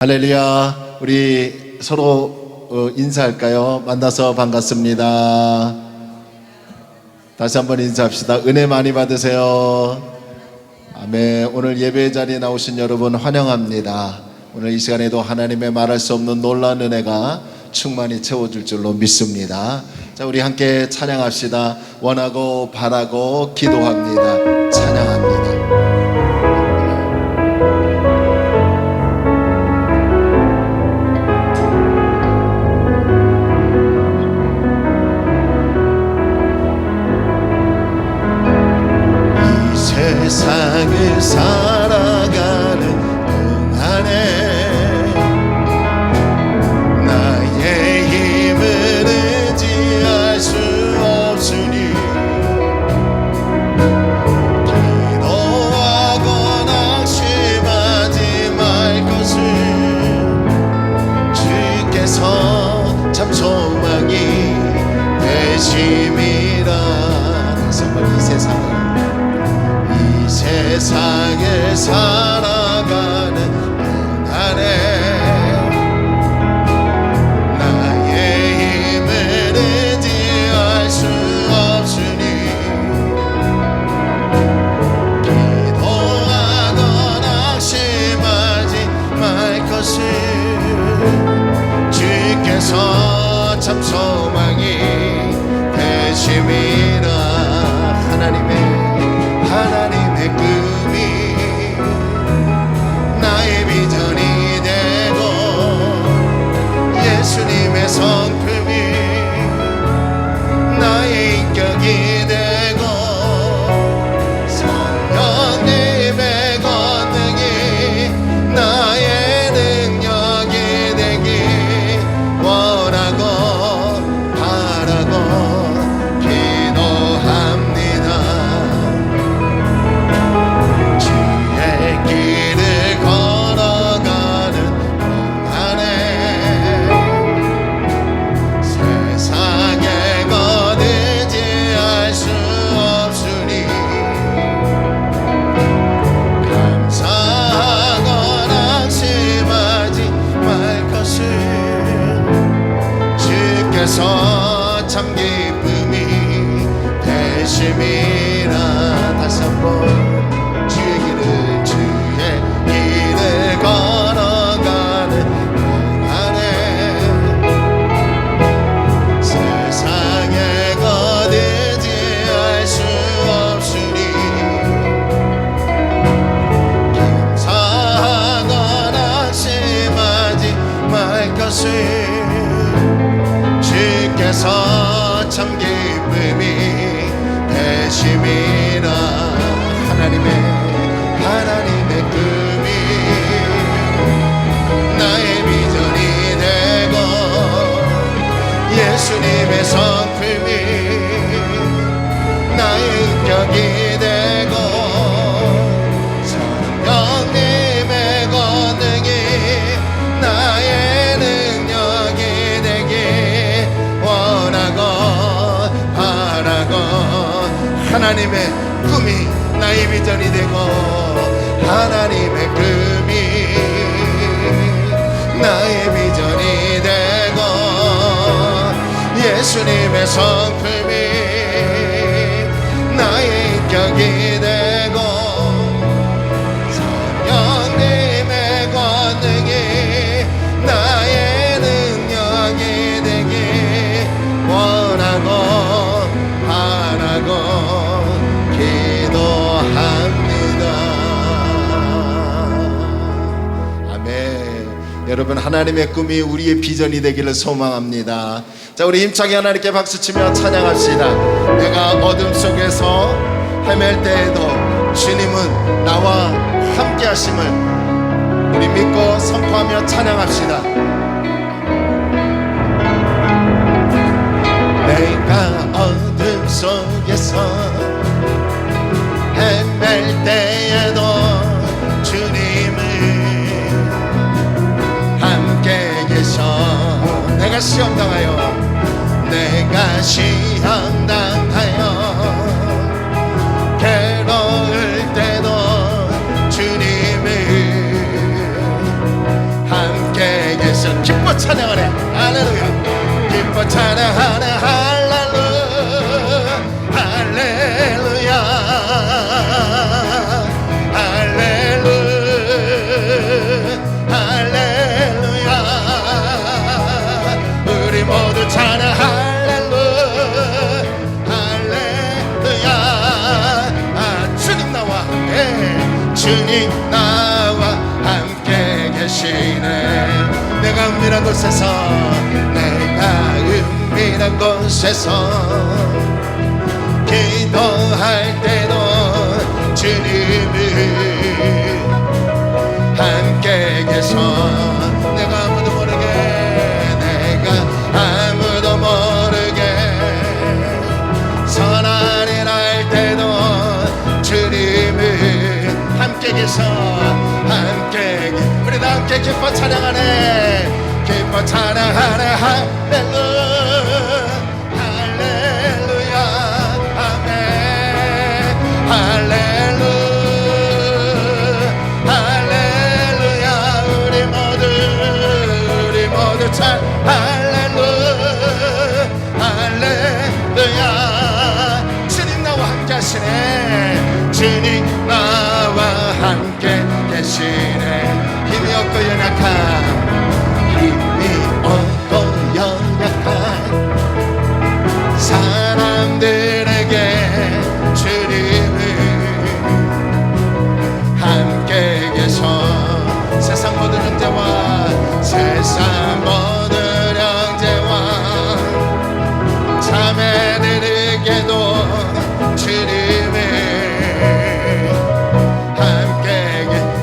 할렐루야. 우리 서로 인사할까요? 만나서 반갑습니다. 다시 한번 인사합시다. 은혜 많이 받으세요. 아멘. 오늘 예배 자리에 나오신 여러분 환영합니다. 오늘 이 시간에도 하나님의 말할 수 없는 놀라운 은혜가 충만히 채워줄 줄로 믿습니다. 자, 우리 함께 찬양합시다. 원하고 바라고 기도합니다. 찬양합니다. 세상을 살아가는 동안에 나의 힘을 의지할 수 없으니 기도하거나 낙심하지 말 것을 주께서 참 소망이 되심이라. 정말 이 세상을 살아가는 동안에 나의 힘을 의지할 수 없으니 기도하거나 낙심하지 말 것을 주께서 참 소망이 되심이라. 하나님의 꿈이 나의 비전이 되고 예수님의 성품이 나의 인격이 되고 성령님의 권능이 나의 능력이 되기 원하고 바라고 기도합니다. 참 기쁨이 되심이라. 다시 한번 주의 길을 걸어가는 동안에 세상에 거두지 할 수 없으니 감사하거나 낙심하지 말 것을 주께서 참 기쁨이 되심이라. 하나님의 꿈이 나의 비전이 되고 예수님의 성품이 나의 인격이 되고 성령님의 권능이 나의 능력이 되기 원하고 바라고 하나님의 꿈이 나의 비전이 되고 하나님의 꿈이 나의 비전이 되고 예수님의 성품이 나의 인격이 되고 성령님의 권능이 나의 능력이 되기 원하고 바라고 기도합니다. 아멘. 여러분, 하나님의 꿈이 우리의 비전이 되기를 소망합니다. 자, 우리 힘차게 하나님께 박수치며 찬양합시다. 내가 어둠 속에서 헤맬 때에도 주님은 나와 함께 하심을 우리 믿고 선포하며 찬양합시다. 내가 어둠 속에서 헤맬 때에도 주님은 함께 계셔. 내가 시험당하여 괴로울 때도 주님을 주님 나와 함께 계시네. 내가 은밀한 곳에서 내가 은밀한 곳에서 기도할 때도 주님이 함께 계셔. 내가 아무도 모르게 선한 일 할 때도 주님이 함께 계셔. 함께 우리 다 함께 기뻐 찬양하네. 기뻐 찬양하네. 할렐루야 할렐루야 아멘. 할렐루야 할렐루야 우리 모두 잘 할렐루야 할렐루야. 주님 나와 함께 하시네. 주님 나와 함께 계시네. 힘이 없고 연약한 사람들에게 주님이 함께 계셔. 세상 모든 형제와 세상 모든 형제와 자매들에게도 주님이 함께.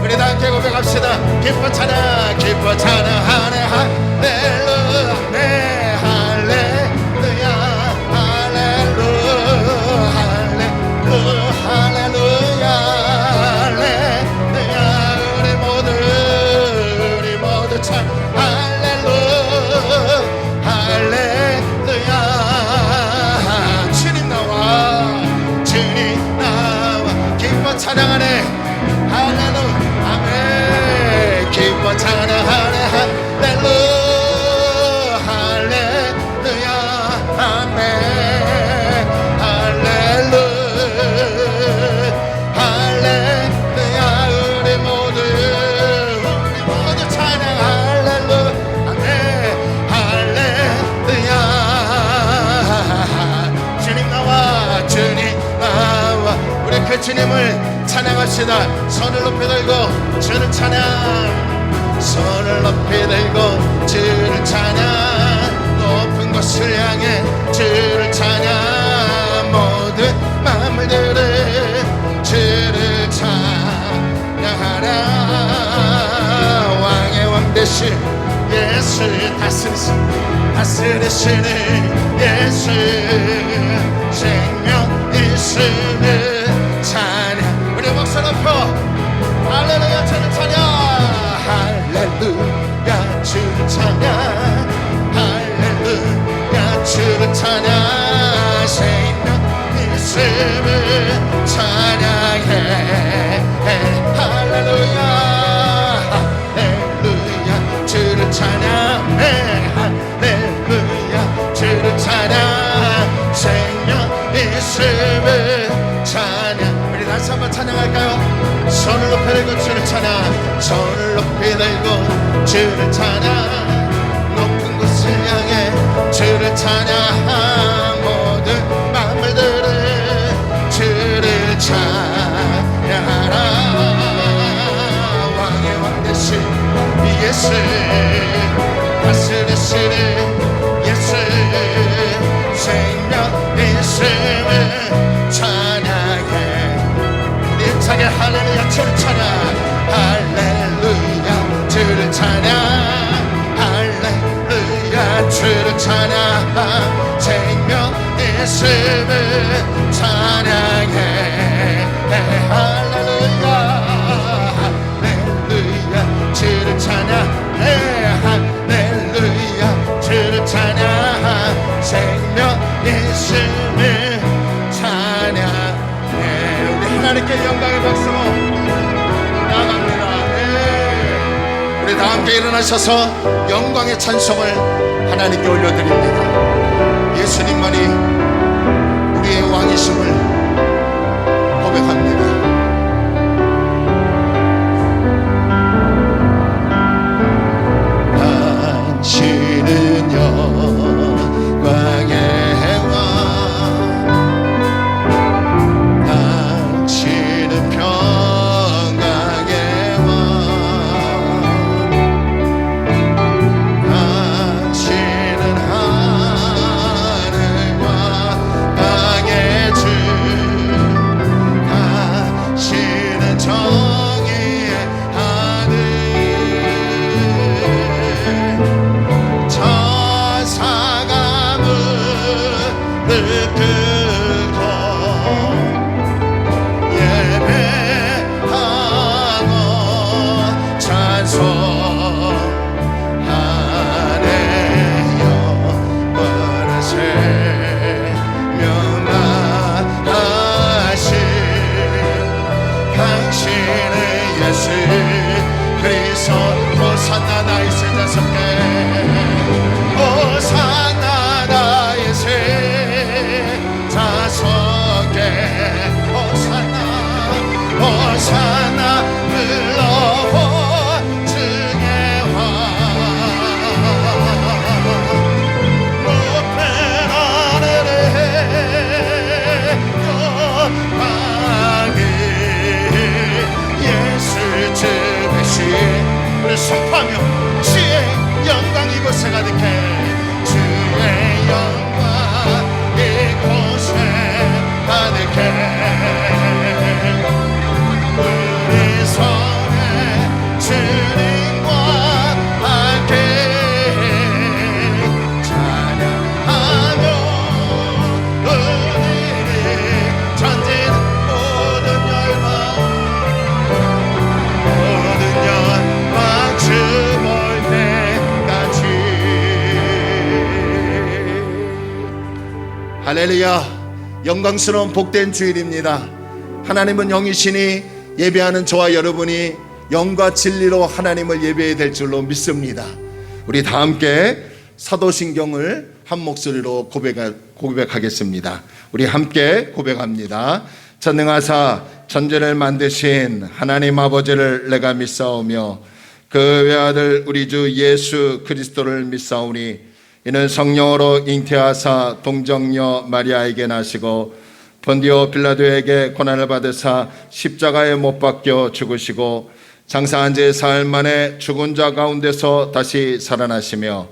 우리 다 함께 고백합시다. 기뻐 찬양 기뻐 찬양하네. 할렐루야 네 할렐루야 할렐루야 할렐루야 할렐루야 할렐루야 우리 모두 참 할렐루야 할렐루야. 주님 나와 기뻐 찬양하네. 할렐루야 아멘. 기뻐 찬양하네. 할렐루야 할렐루야 아멘. 할렐루야 할렐루야 우리 모두 찬양. 할렐루야 아멘. 할렐루야. 주님 나와 우리 그 주님을 찬양합시다. 손을 높이 들고 주를 찬양. 손을 높이 들고 주를 찬양. 높은 곳을 향해 주를 찬양. 모든 마음을 들어 주를 찬양하라. 왕의 왕 되신 예수 다스리시는 예수 생명 있음을 찬양. 우리 목소리 높여 할렐루야 주를 찬양. 할렐루야 주를 찬양. 할렐루야 주를 찬양. 생명 있음을 찬양해. 할렐루야 할렐루야 주를 찬양해. 할렐루야 주를 찬양. 생명 있음을 찬양. 우리 다시 한번 찬양할까요? 손을 높이 들고 주를 찬양. 손을 높이 들고 주를 찬양. 높은 곳을 향해 주를 찬양. 모든 마음을 들어 주를 찬양하라. 왕의 왕 되신 예수 다스리시는 예수 생명 있음을 찬양해. 우리 힘차게 할렐루야 주를 찬양. 할렐루야 주를 찬양. 할렐루야 주를 찬양. 생명 있음을 찬양해. 할렐루야 할렐루야 주를 찬양해. 할렐루야 주를 찬양. 생명 있음을 찬양해. 우리 하나님께 영광의 박수 나갑니다. 우리 다 함께 일어나셔서 영광의 찬송을 하나님께 올려드립니다. 예수님만이 우리의 왕이심을 고백합니다. 당신은 영광의 왕, 당신은 평강의 끄고 예배하고 찬송하네요. 영원하신 명하신 당신의 예수 그리스도. 호산나 나의 새 다섯개 호산나 나의 새 다섯개 호산나 호산나 불러보 주의 왕 높은 하늘에 영광이 예수 주 대신 우리 선포하며 주의 영광 이곳에 가득해 주의 영광 이곳에 가득해 우리 손에 주님과 함께 찬양하며 우리를 전진 모든 열망 주볼 때까지. 할렐루야. 영광스러운 복된 주일입니다. 하나님은 영이시니 예배하는 저와 여러분이 영과 진리로 하나님을 예배해야 될 줄로 믿습니다. 우리 다 함께 사도신경을 한 목소리로 고백하겠습니다. 우리 함께 고백합니다. 전능하사 천지를 만드신 하나님 아버지를 내가 믿사오며 그 외아들 우리 주 예수 그리스도를 믿사오니 이는 성령으로 잉태하사 동정녀 마리아에게 나시고 본디오 빌라도에게 고난을 받으사 십자가에 못 박혀 죽으시고 장사한 지 사흘 만에 죽은 자 가운데서 다시 살아나시며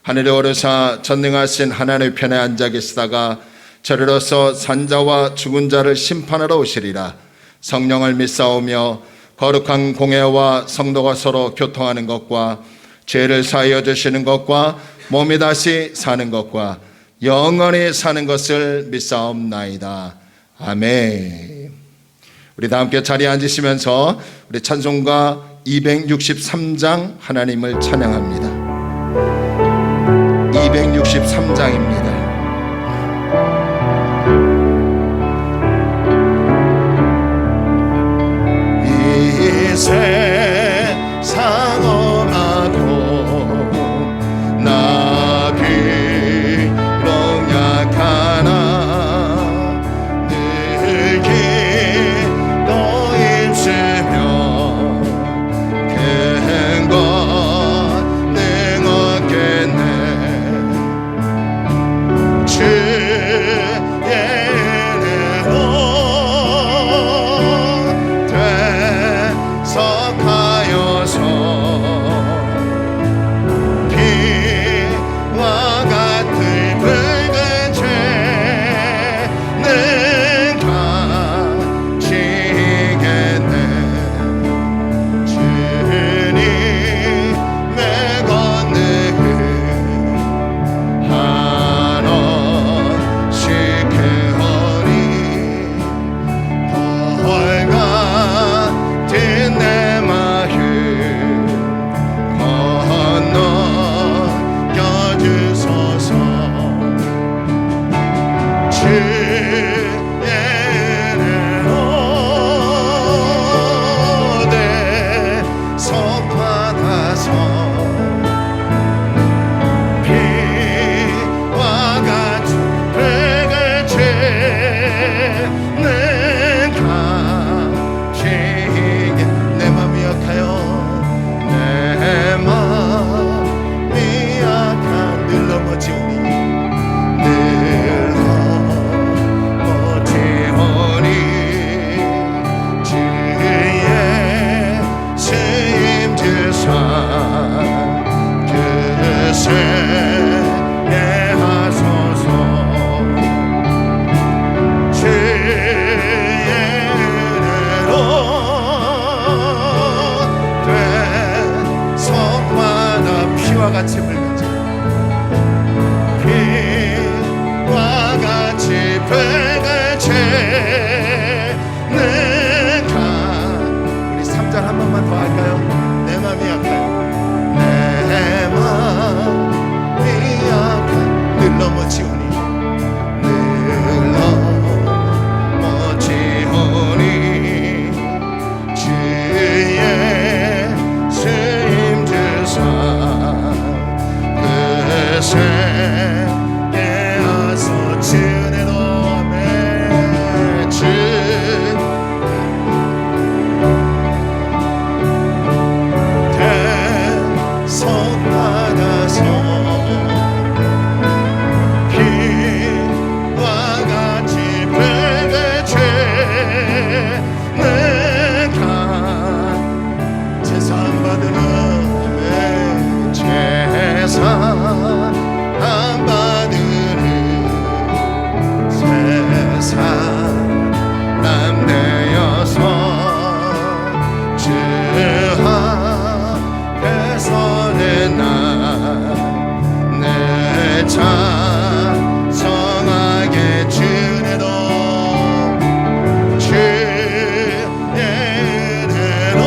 하늘에 오르사 전능하신 하나님의 편에 앉아 계시다가 저리로서 산자와 죽은 자를 심판하러 오시리라. 성령을 믿사오며 거룩한 공회와 성도가 서로 교통하는 것과 죄를 사하여 주시는 것과 몸이 다시 사는 것과 영원히 사는 것을 믿사옵나이다. 아멘. 우리 다 함께 자리에 앉으시면서 우리 찬송가 263장 하나님을 찬양합니다. 263장입니다. 세상 엄하고 나 비록 약하나 늘 기도 힘쓰며 큰 권능 얻겠네. 주의 은혜로 석하여서 피와 같은 붉은 죄는 가지겠네. 주님의 권능은 한없이 크오니 벌 같은 내 마음 건너겨주소서. 주의 은혜로 내 손받아서 피와 같은 붉은 죄는 가지게. 내 맘이 약하여 내 맘이 약한 늘 넘어지오니 늘 벽을 채는 가. 우리 3절 한 번만 더 할까요? 내 맘이 약해요. 내 맘이 약해. 늘 넘어지오니 늘 넘어지오니 주의 쓰임 주사 그새 깨어서 주내로 맺은 대속 받아서 피와 같이 벽을 채는 가. 제사 안 받으면 제사 안 받으는 새 사람 되어서 주 앞에서는 내 찬송하게 주내로 주의 은혜로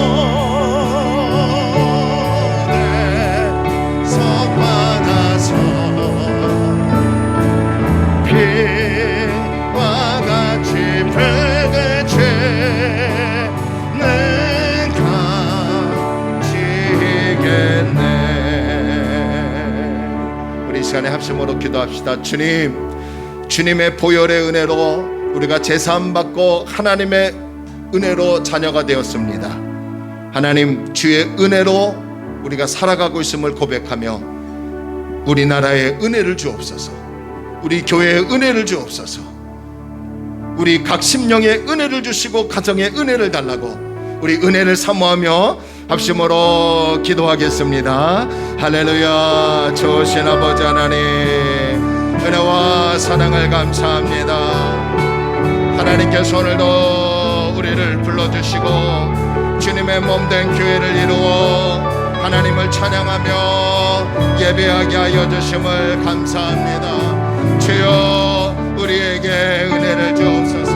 대속 받아서 피와 같이 벽을 채는 가지겠네. 우리 이 시간에 합심으로 기도합시다. 주님의 보혈의 은혜로 우리가 제사함 받고 하나님의 은혜로 자녀가 되었습니다. 하나님, 주의 은혜로 우리가 살아가고 있음을 고백하며 우리나라에 은혜를 주옵소서. 우리 교회에 은혜를 주옵소서. 우리 각 심령에 은혜를 주시고 가정에 은혜를 달라고 우리 은혜를 사모하며 합심으로 기도하겠습니다. 할렐루야. 좋으신 아버지 하나님, 은혜와 사랑을 감사합니다. 하나님께서 오늘도 우리를 불러주시고 주님의 몸된 교회를 이루어 하나님을 찬양하며 예배하게 하여 주심을 감사합니다. 주여, 우리에게 은혜를 주옵소서.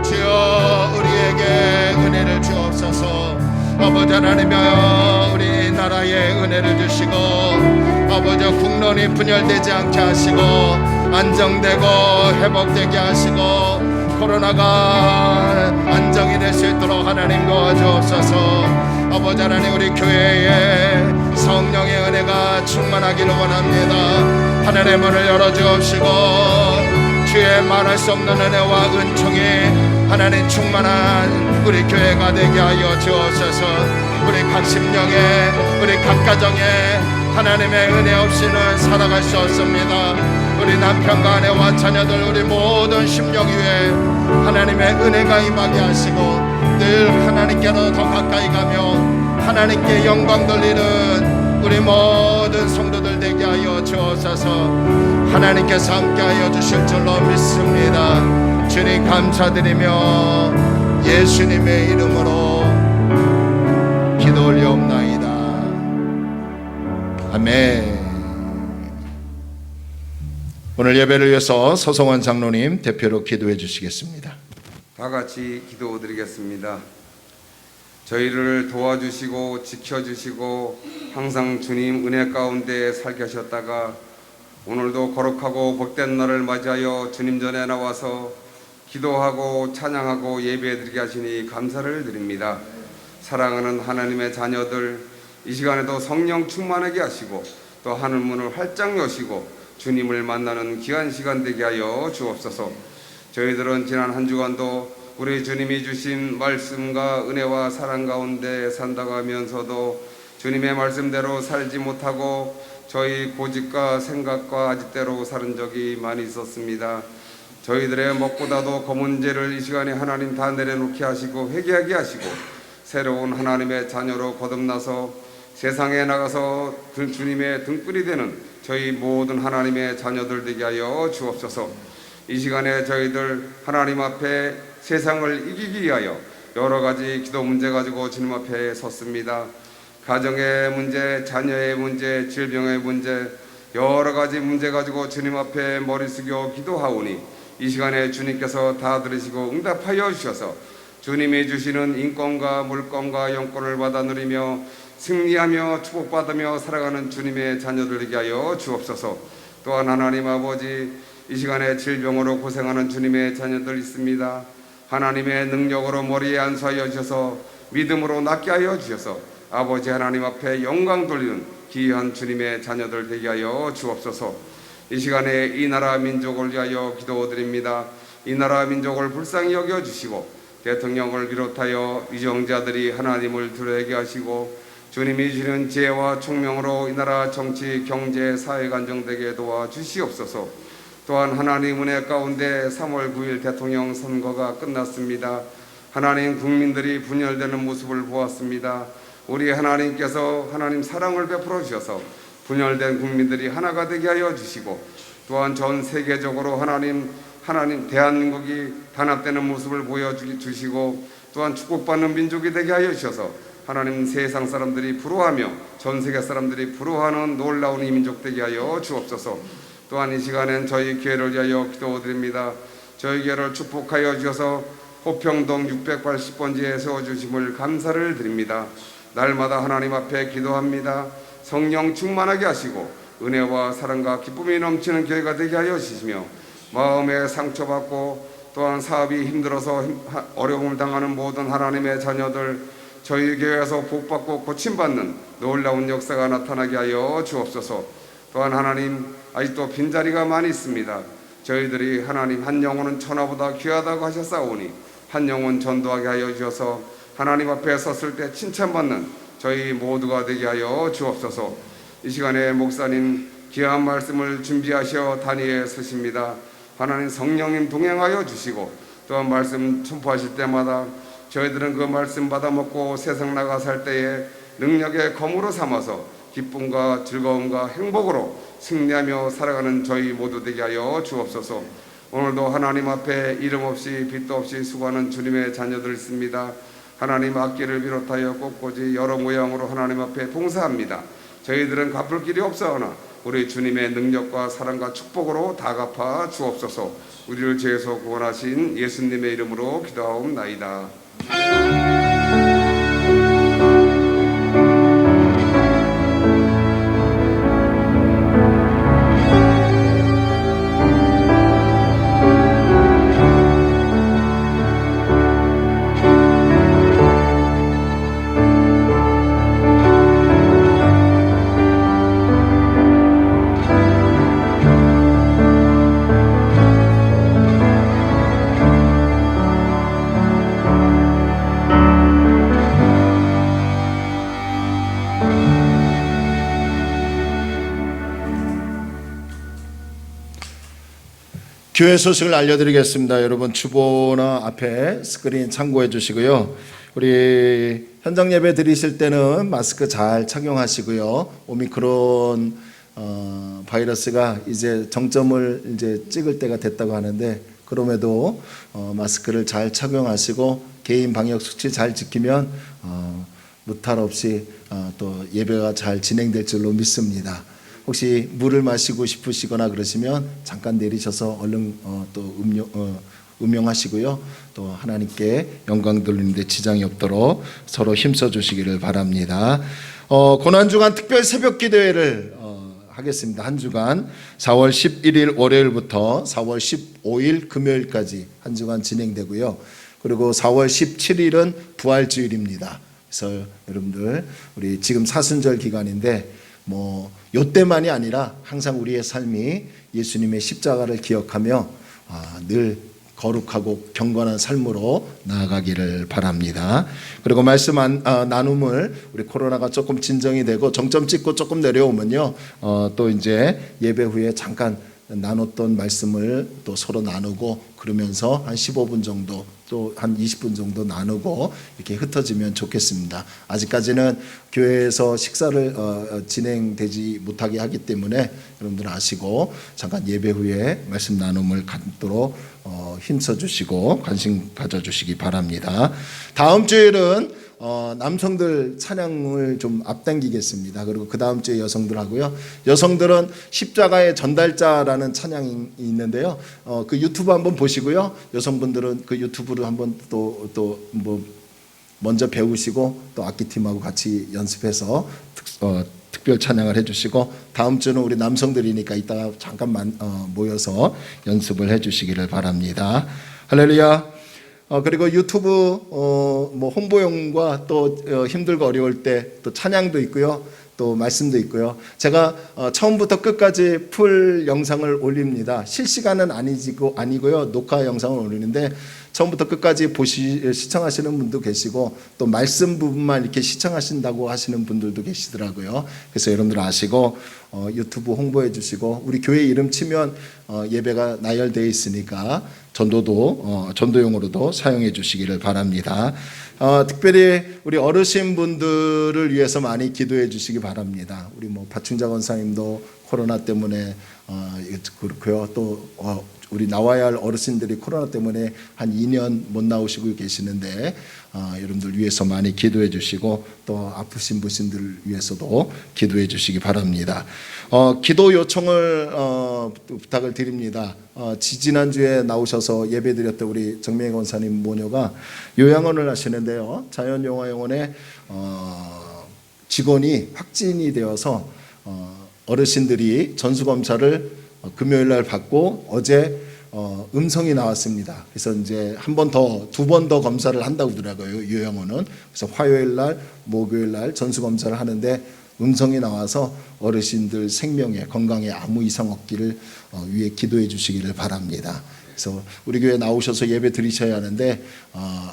주여, 우리에게 은혜를 주옵소서. 아버지 하나님이여, 우리나라에 은혜를 주시고 아버지 국론이 분열되지 않게 하시고 안정되고 회복되게 하시고 코로나가 안정이 될 수 있도록 하나님 도와주옵소서. 아버지 하나님, 우리 교회에 성령의 은혜가 충만하기를 원합니다. 하늘의 문을 열어주옵시고 주의 말할 수 없는 은혜와 은총이 하나님 충만한 우리 교회가 되게 하여 주옵소서. 우리 각 심령에, 우리 각 가정에 하나님의 은혜 없이는 살아갈 수 없습니다. 우리 남편과 아내와 자녀들, 우리 모든 심령 위에 하나님의 은혜가 임하게 하시고 늘 하나님께로 더 가까이 가며 하나님께 영광 돌리는 우리 모든 성도들 되게 하여 주옵소서. 하나님께서 함께 하여 주실 줄로 믿습니다. 주님 감사드리며 예수님의 이름으로 기도 올려옵나이다. 아멘. 오늘 예배를 위해서 서성원 장로님 대표로 기도해 주시겠습니다. 다 같이 기도드리겠습니다. 저희를 도와주시고 지켜주시고 항상 주님 은혜 가운데 살게 하셨다가 오늘도 거룩하고 복된 날을 맞이하여 주님 전에 나와서 기도하고 찬양하고 예배드리게 하시니 감사를 드립니다. 사랑하는 하나님의 자녀들, 이 시간에도 성령 충만하게 하시고 또 하늘문을 활짝 여시고 주님을 만나는 귀한 시간 되게 하여 주옵소서. 저희들은 지난 한 주간도 우리 주님이 주신 말씀과 은혜와 사랑 가운데 산다고 하면서도 주님의 말씀대로 살지 못하고 저희 고집과 생각과 아집대로 사는 적이 많이 있었습니다. 저희들의 먹보다도 검은 죄를 이 시간에 하나님 다 내려놓게 하시고 회개하게 하시고 새로운 하나님의 자녀로 거듭나서 세상에 나가서 주님의 등불이 되는 저희 모든 하나님의 자녀들 되게 하여 주옵소서. 이 시간에 저희들 하나님 앞에 세상을 이기기 위하여 여러 가지 기도 문제 가지고 주님 앞에 섰습니다. 가정의 문제, 자녀의 문제, 질병의 문제, 여러 가지 문제 가지고 주님 앞에 머리 숙여 기도하오니 이 시간에 주님께서 다 들으시고 응답하여 주셔서 주님이 주시는 인권과 물권과 영권을 받아 누리며 승리하며 축복받으며 살아가는 주님의 자녀들 되게 하여 주옵소서. 또한 하나님 아버지, 이 시간에 질병으로 고생하는 주님의 자녀들 있습니다. 하나님의 능력으로 머리에 안수하여 주셔서 믿음으로 낫게 하여 주셔서 아버지 하나님 앞에 영광 돌리는 귀한 주님의 자녀들 되게 하여 주옵소서. 이 시간에 이 나라 민족을 위하여 기도드립니다. 이 나라 민족을 불쌍히 여겨주시고 대통령을 비롯하여 위정자들이 하나님을 두려워하게 하시고 주님이 주시는 지혜와 총명으로 이 나라 정치, 경제, 사회가 안정되게 도와주시옵소서. 또한 하나님 은혜 가운데 3월 9일 대통령 선거가 끝났습니다. 하나님 국민들이 분열되는 모습을 보았습니다. 우리 하나님께서 하나님 사랑을 베풀어 주셔서 분열된 국민들이 하나가 되게 하여 주시고 또한 전 세계적으로 하나님 대한민국이 단합되는 모습을 보여주시고 또한 축복받는 민족이 되게 하여 주셔서 하나님 세상 사람들이 부러워하며 전 세계 사람들이 부러워하는 놀라운 이 민족 되게 하여 주옵소서. 또한 이 시간엔 저희 교회를 위하여 기도드립니다. 저희 교회를 축복하여 주셔서 호평동 680번지에 세워주심을 감사를 드립니다. 날마다 하나님 앞에 기도합니다. 성령 충만하게 하시고 은혜와 사랑과 기쁨이 넘치는 교회가 되게 하여 주시며 마음에 상처받고 또한 사업이 힘들어서 어려움을 당하는 모든 하나님의 자녀들 저희 교회에서 복받고 고침받는 놀라운 역사가 나타나게 하여 주옵소서. 또한 하나님 아직도 빈자리가 많이 있습니다. 저희들이 하나님 한 영혼은 천하보다 귀하다고 하셨사오니 한 영혼 전도하게 하여 주셔서 하나님 앞에 섰을 때 칭찬받는 저희 모두가 되게 하여 주옵소서. 이 시간에 목사님 귀한 말씀을 준비하셔 단위에 서십니다. 하나님 성령님 동행하여 주시고 또한 말씀 선포하실 때마다 저희들은 그 말씀 받아먹고 세상 나가 살 때에 능력의 검으로 삼아서 기쁨과 즐거움과 행복으로 승리하며 살아가는 저희 모두 되게 하여 주옵소서. 오늘도 하나님 앞에 이름 없이 빛도 없이 수고하는 주님의 자녀들 있습니다. 하나님 악기를 비롯하여 꽃꽂이 여러 모양으로 하나님 앞에 봉사합니다. 저희들은 갚을 길이 없사오나 우리 주님의 능력과 사랑과 축복으로 다 갚아 주옵소서. 우리를 죄에서 구원하신 예수님의 이름으로 기도하옵나이다. 교회 소식을 알려드리겠습니다. 여러분 주보나 앞에 스크린 참고해 주시고요. 우리 현장 예배 드리실 때는 마스크 잘 착용하시고요. 오미크론 바이러스가 이제 정점을 이제 찍을 때가 됐다고 하는데 그럼에도 마스크를 잘 착용하시고 개인 방역 수치 잘 지키면 무탈 없이 또 예배가 잘 진행될 줄로 믿습니다. 혹시 물을 마시고 싶으시거나 그러시면 잠깐 내리셔서 얼른 또 음용하시고요. 또 하나님께 영광 돌리는 데 지장이 없도록 서로 힘써 주시기를 바랍니다. 고난주간 특별 새벽 기도회를 하겠습니다. 한 주간 4월 11일 월요일부터 4월 15일 금요일까지 한 주간 진행되고요. 그리고 4월 17일은 부활주일입니다. 그래서 여러분들 우리 지금 사순절 기간인데 요때만이 아니라 항상 우리의 삶이 예수님의 십자가를 기억하며 늘 거룩하고 경건한 삶으로 나아가기를 바랍니다. 그리고 말씀 나눔을 우리 코로나가 조금 진정이 되고 정점 찍고 조금 내려오면요, 또 이제 예배 후에 잠깐 나눴던 말씀을 또 서로 나누고 그러면서 한 15분 정도 또 한 20분 정도 나누고 이렇게 흩어지면 좋겠습니다. 아직까지는 교회에서 식사를 진행되지 못하게 하기 때문에 여러분들 아시고 잠깐 예배 후에 말씀 나눔을 갖도록 힘써 주시고 관심 가져주시기 바랍니다. 다음 주일은 남성들 찬양을 좀 앞당기겠습니다. 그리고 그 다음 주에 여성들 하고요. 여성들은 십자가의 전달자라는 찬양이 있는데요. 그 유튜브 한번 보시고요. 여성분들은 그 유튜브를 한번 또 뭐 먼저 배우시고 또 악기팀하고 같이 연습해서 특별 찬양을 해주시고, 다음 주는 우리 남성들이니까 이따가 잠깐만 모여서 연습을 해주시기를 바랍니다. 할렐루야. 그리고 유튜브 뭐 홍보용과 또 힘들고 어려울 때 또 찬양도 있고요, 또 말씀도 있고요. 제가 처음부터 끝까지 풀 영상을 올립니다. 실시간은 아니고요, 녹화 영상을 올리는데 처음부터 끝까지 시청하시는 분도 계시고 또 말씀 부분만 이렇게 시청하신다고 하시는 분들도 계시더라고요. 그래서 여러분들 아시고 유튜브 홍보해 주시고, 우리 교회 이름 치면 예배가 나열되어 있으니까 전도용으로도 사용해 주시기를 바랍니다. 특별히 우리 어르신 분들을 위해서 많이 기도해 주시기 바랍니다. 우리 뭐 박충자 권사님도 코로나 때문에 그렇고요. 또 우리 나와야 할 어르신들이 코로나 때문에 한 2년 못 나오시고 계시는데 여러분들 위해서 많이 기도해 주시고, 또 아프신 분들 위해서도 기도해 주시기 바랍니다. 기도 요청을 부탁을 드립니다. 지난주에 나오셔서 예배드렸던 우리 정명희 권사님 모녀가 요양원을 하시는데요. 자연용화영원의 직원이 확진이 되어서 어르신들이 전수검사를 금요일 날 받고 어제 음성이 나왔습니다. 그래서 이제 두 번 더 검사를 한다고 하더라고요, 요양원은. 그래서 화요일 날, 목요일 날 전수 검사를 하는데 음성이 나와서 어르신들 생명에, 건강에 아무 이상 없기를 위해 기도해 주시기를 바랍니다. 그래서 우리 교회 나오셔서 예배 드리셔야 하는데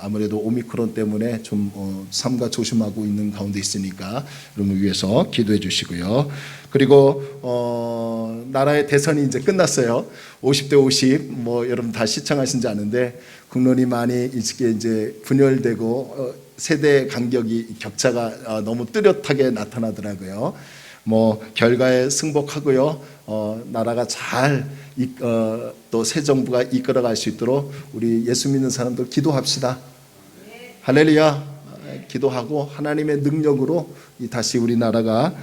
아무래도 오미크론 때문에 좀 삼가 조심하고 있는 가운데 있으니까 여러분 위해서 기도해 주시고요. 그리고 나라의 대선이 이제 끝났어요. 50대 50 뭐 여러분 다 시청하신지 아는데 국론이 많이 이제 분열되고 세대 간격이 격차가 너무 뚜렷하게 나타나더라고요. 뭐 결과에 승복하고요. 나라가 잘 또 새 정부가 이끌어갈 수 있도록 우리 예수 믿는 사람들 기도합시다. 할렐루야. 기도하고 하나님의 능력으로 다시 우리나라가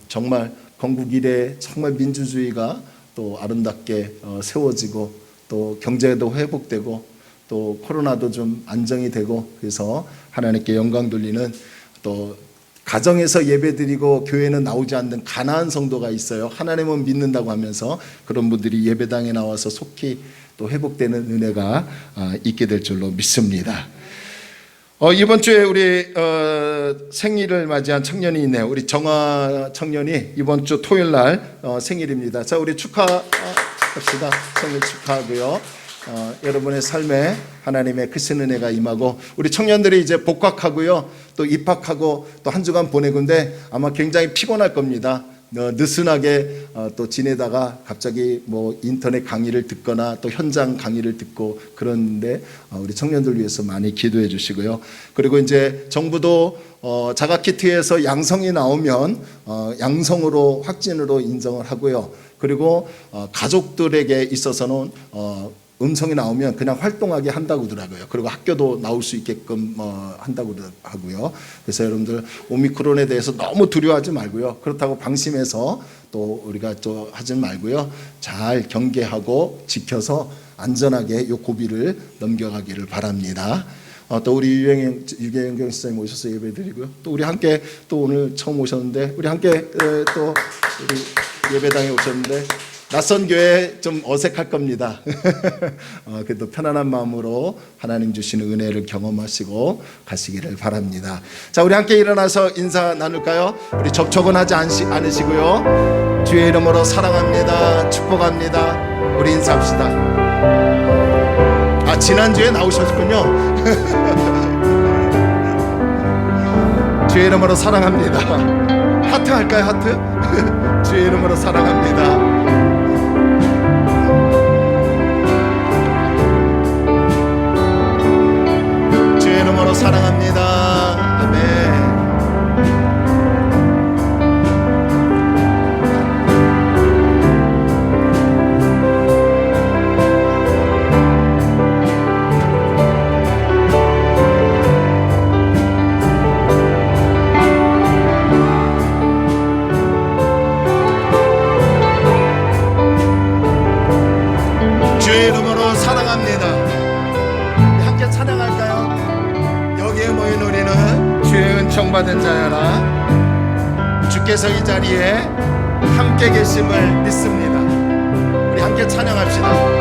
정말 건국 이래 정말 민주주의가 또 아름답게 세워지고 또 경제도 회복되고 또 코로나도 좀 안정이 되고, 그래서 하나님께 영광 돌리는, 또 가정에서 예배드리고 교회는 나오지 않는 가난한 성도가 있어요. 하나님은 믿는다고 하면서 그런 분들이 예배당에 나와서 속히 또 회복되는 은혜가 있게 될 줄로 믿습니다. 이번 주에 우리 생일을 맞이한 청년이 있네요. 우리 정화 청년이 이번 주 토요일 날 생일입니다. 자, 우리 축하합시다. 생일 축하하고요. 여러분의 삶에 하나님의 크신 은혜가 임하고, 우리 청년들이 이제 복학하고요, 또 입학하고 또 한 주간 보내는데 아마 굉장히 피곤할 겁니다. 느슨하게 또 지내다가 갑자기 뭐 인터넷 강의를 듣거나 또 현장 강의를 듣고 그런데 우리 청년들 위해서 많이 기도해 주시고요. 그리고 이제 정부도 자가키트에서 양성이 나오면 양성으로 확진으로 인정을 하고요. 그리고 가족들에게 있어서는 음성이 나오면 그냥 활동하게 한다고 하더라고요. 그리고 학교도 나올 수 있게끔 한다고 하고요. 그래서 여러분들 오미크론에 대해서 너무 두려워하지 말고요. 그렇다고 방심해서 또 우리가 또 하지 말고요. 잘 경계하고 지켜서 안전하게 이 고비를 넘겨가기를 바랍니다. 또 우리 유경영 교수님 오셔서 예배드리고요. 또 우리 함께 또 오늘 처음 오셨는데 우리 함께 또 우리 예배당에 오셨는데 낯선 교회 좀 어색할 겁니다. 그래도 편안한 마음으로 하나님 주시는 은혜를 경험하시고 가시기를 바랍니다. 자, 우리 함께 일어나서 인사 나눌까요? 우리 접촉은 하지 않으시고요. 주의 이름으로 사랑합니다. 축복합니다. 우리 인사합시다. 지난주에 나오셨군요. 주의 이름으로 사랑합니다. 하트 할까요? 하트? 주의 이름으로 사랑합니다. 주의 이름으로 사랑합니다. 아멘. 원합니다. 함께 찬양할까요? 여기에 모인 우리는 주의 은총 받은 자여라. 주께서 이 자리에 함께 계심을 믿습니다. 우리 함께 찬양합시다.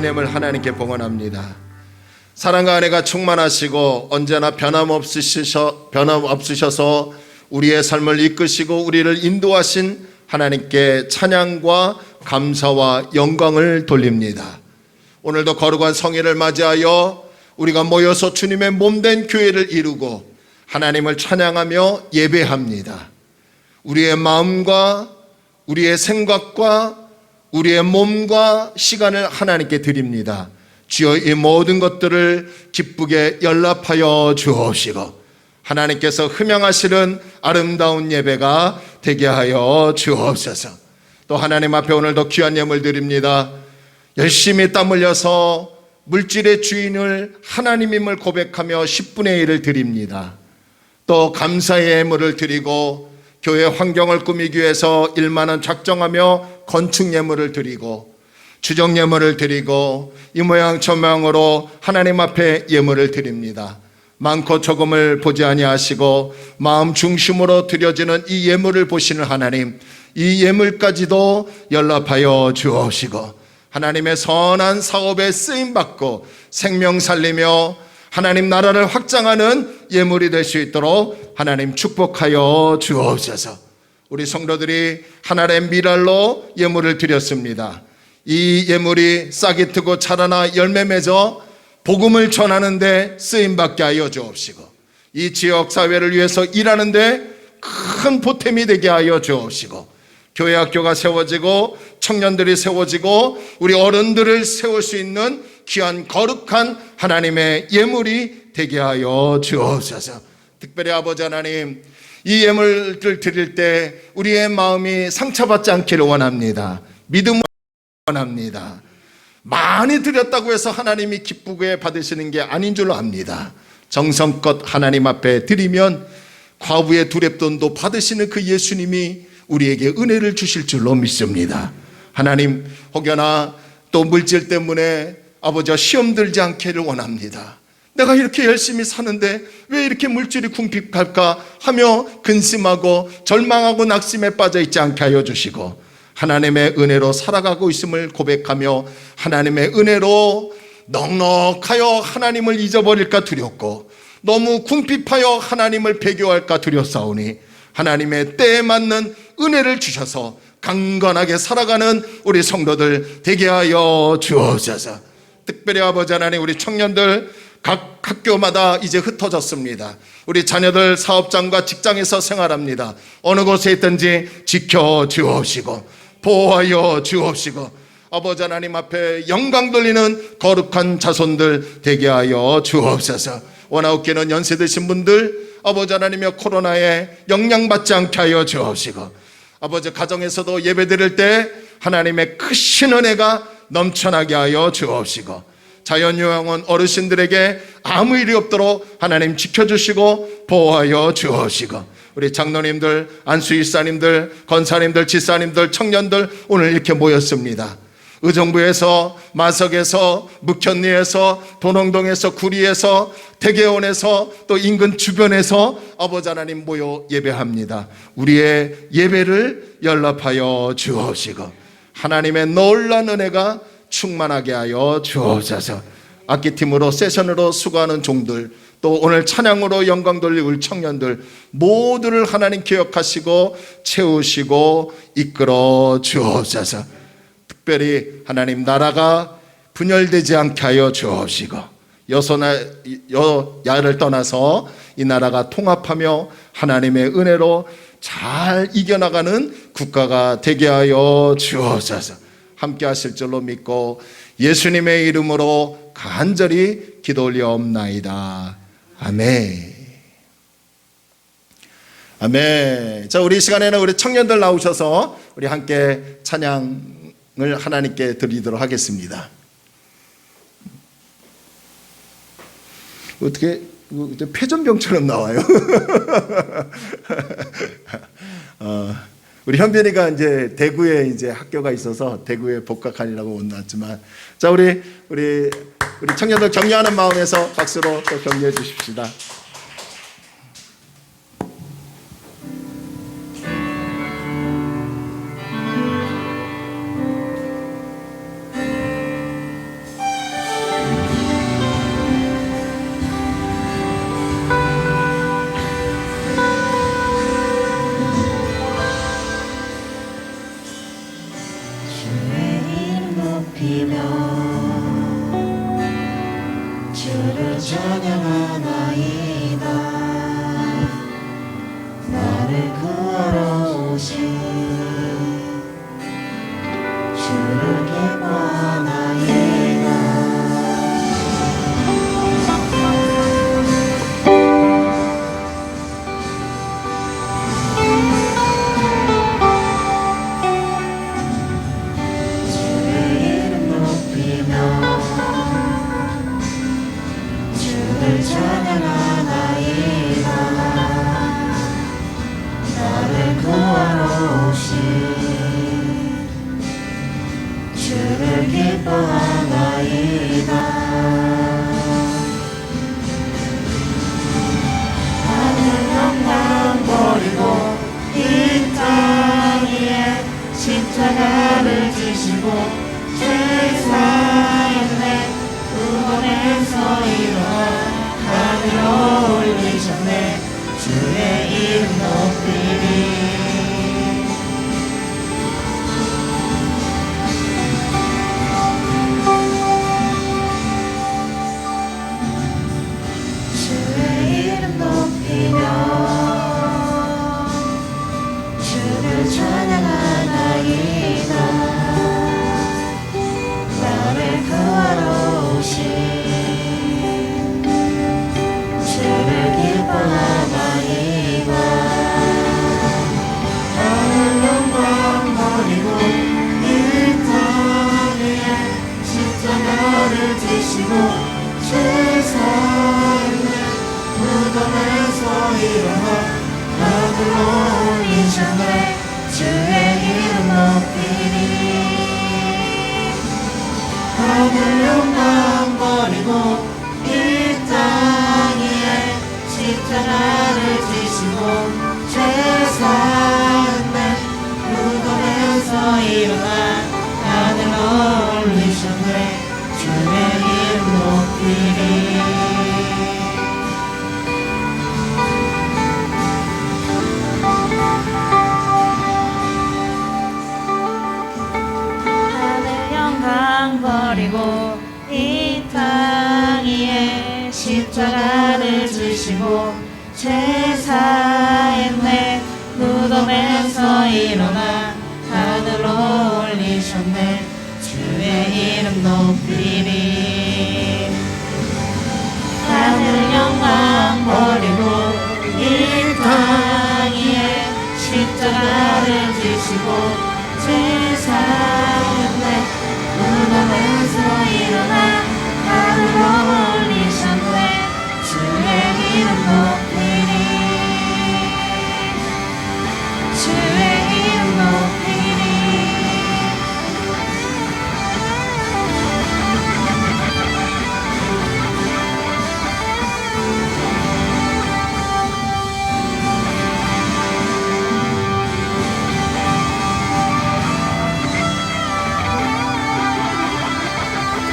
귀한 예물 하나님께 봉헌합니다. 사랑과 은혜가 충만하시고 언제나 변함없으셔서 우리의 삶을 이끄시고 우리를 인도하신 하나님께 찬양과 감사와 영광을 돌립니다. 오늘도 거룩한 성일을 맞이하여 우리가 모여서 주님의 몸된 교회를 이루고 하나님을 찬양하며 예배합니다. 우리의 마음과 우리의 생각과 우리의 몸과 시간을 하나님께 드립니다. 주여 이 모든 것들을 기쁘게 연락하여 주옵시고 하나님께서 흠양하시는 아름다운 예배가 되게 하여 주옵소서. 또 하나님 앞에 오늘도 귀한 예물 드립니다. 열심히 땀 흘려서 물질의 주인을 하나님임을 고백하며 10분의 1을 드립니다. 또 감사의 예물을 드리고 교회 환경을 꾸미기 위해서 1만 원 작정하며 건축 예물을 드리고 주정 예물을 드리고 이 모양 저 모양으로 하나님 앞에 예물을 드립니다. 많고 조금을 보지 아니하시고 마음 중심으로 드려지는 이 예물을 보시는 하나님, 이 예물까지도 연락하여 주옵시고 하나님의 선한 사업에 쓰임받고 생명 살리며 하나님 나라를 확장하는 예물이 될 수 있도록 하나님 축복하여 주옵소서. 우리 성도들이 하나님의 미랄로 예물을 드렸습니다. 이 예물이 싹이 트고 자라나 열매 맺어 복음을 전하는데 쓰임받게 하여 주옵시고 이 지역 사회를 위해서 일하는데 큰 보탬이 되게 하여 주옵시고 교회 학교가 세워지고 청년들이 세워지고 우리 어른들을 세울 수 있는 귀한 거룩한 하나님의 예물이 되게 하여 주옵소서. 특별히 아버지 하나님, 이 예물을 드릴 때 우리의 마음이 상처받지 않기를 원합니다. 믿음을 원합니다. 많이 드렸다고 해서 하나님이 기쁘게 받으시는 게 아닌 줄로 압니다. 정성껏 하나님 앞에 드리면 과부의 두렙돈도 받으시는 그 예수님이 우리에게 은혜를 주실 줄로 믿습니다. 하나님, 혹여나 또 물질 때문에 아버지와 시험 들지 않기를 원합니다. 내가 이렇게 열심히 사는데 왜 이렇게 물질이 궁핍할까 하며 근심하고 절망하고 낙심에 빠져 있지 않게 하여 주시고 하나님의 은혜로 살아가고 있음을 고백하며 하나님의 은혜로 넉넉하여 하나님을 잊어버릴까 두렵고 너무 궁핍하여 하나님을 배교할까 두렵사오니 하나님의 때에 맞는 은혜를 주셔서 강건하게 살아가는 우리 성도들 되게 하여 주옵소서. 특별히 아버지 하나님, 우리 청년들 각 학교마다 이제 흩어졌습니다. 우리 자녀들 사업장과 직장에서 생활합니다. 어느 곳에 있든지 지켜 주옵시고 보호하여 주옵시고 아버지 하나님 앞에 영광 돌리는 거룩한 자손들 되게 하여 주옵소서. 원아웃기는 연세 드신 분들 아버지 하나님의 코로나에 영향받지 않게 하여 주옵시고 아버지 가정에서도 예배 드릴 때 하나님의 크신 은혜가 넘쳐나게 하여 주옵시고 자연요양원 어르신들에게 아무 일이 없도록 하나님 지켜주시고 보호하여 주옵시고 우리 장로님들, 안수일사님들, 권사님들, 지사님들, 청년들 오늘 이렇게 모였습니다. 의정부에서, 마석에서, 묵현리에서, 도농동에서, 구리에서, 대개원에서 또 인근 주변에서 아버지 하나님 모여 예배합니다. 우리의 예배를 연락하여 주옵시고 하나님의 놀라운 은혜가 충만하게 하여 주옵소서. 악기팀으로 세션으로 수고하는 종들 또 오늘 찬양으로 영광 돌릴 우리 청년들 모두를 하나님 기억하시고 채우시고 이끌어 주옵소서. 특별히 하나님 나라가 분열되지 않게 하여 주옵시고 여야를 떠나서 이 나라가 통합하며 하나님의 은혜로 잘 이겨나가는 국가가 되게 하여 주옵소서. 함께 하실 줄로 믿고 예수님의 이름으로 간절히 기도 올려옵나이다. 아멘. 아멘. 자, 우리 시간에는 우리 청년들 나오셔서 우리 함께 찬양을 하나님께 드리도록 하겠습니다. 어떻게 패전병처럼 나와요? 우리 현빈이가 이제 대구에 이제 학교가 있어서 대구에 복학하느라고 못 나왔지만, 자 우리 청년들 격려하는 마음에서 박수로 또 격려해 주십시다. 주를 찬양하나이다. 나를 구하러 오신 주를 기뻐하나이다. 주의 이름 높이며 주를 찬양하나이다. 나를 구하러 오신 주를 기뻐하나이다. 하늘 영광 버리고 이 땅 위에 십자가를 지시고 죄사했네. 구원에서 일어나 하늘로 올리셨네. 주의 이름 높이리. 주의 이름 높이며 주를 찬양하나이다. 나를 구하러 오신 주를 기뻐하나이다. 하늘 영광 버리고 이 땅 위에 십자가를 지시고 죄사했네. 무덤에서 일어나 하늘로 올리셨네. 주의 이름 높이리. 하늘 영광 버리고 이 땅 위에 십자가를 지시고 죄사했네. 무덤에서 일어나 하늘로 올리셨네. 주의 이름 높이리. 십자가를 지시고 제사했네. 무덤에서 일어나 하늘로 올리셨네. 주의 이름 높이리. 하늘 영광 버리고 이 땅 위에 십자가를 지시고 제사했네. 무덤에서 일어나 하늘로 올리셨네. 주의 이름 높이리. 주의 이름 높이리.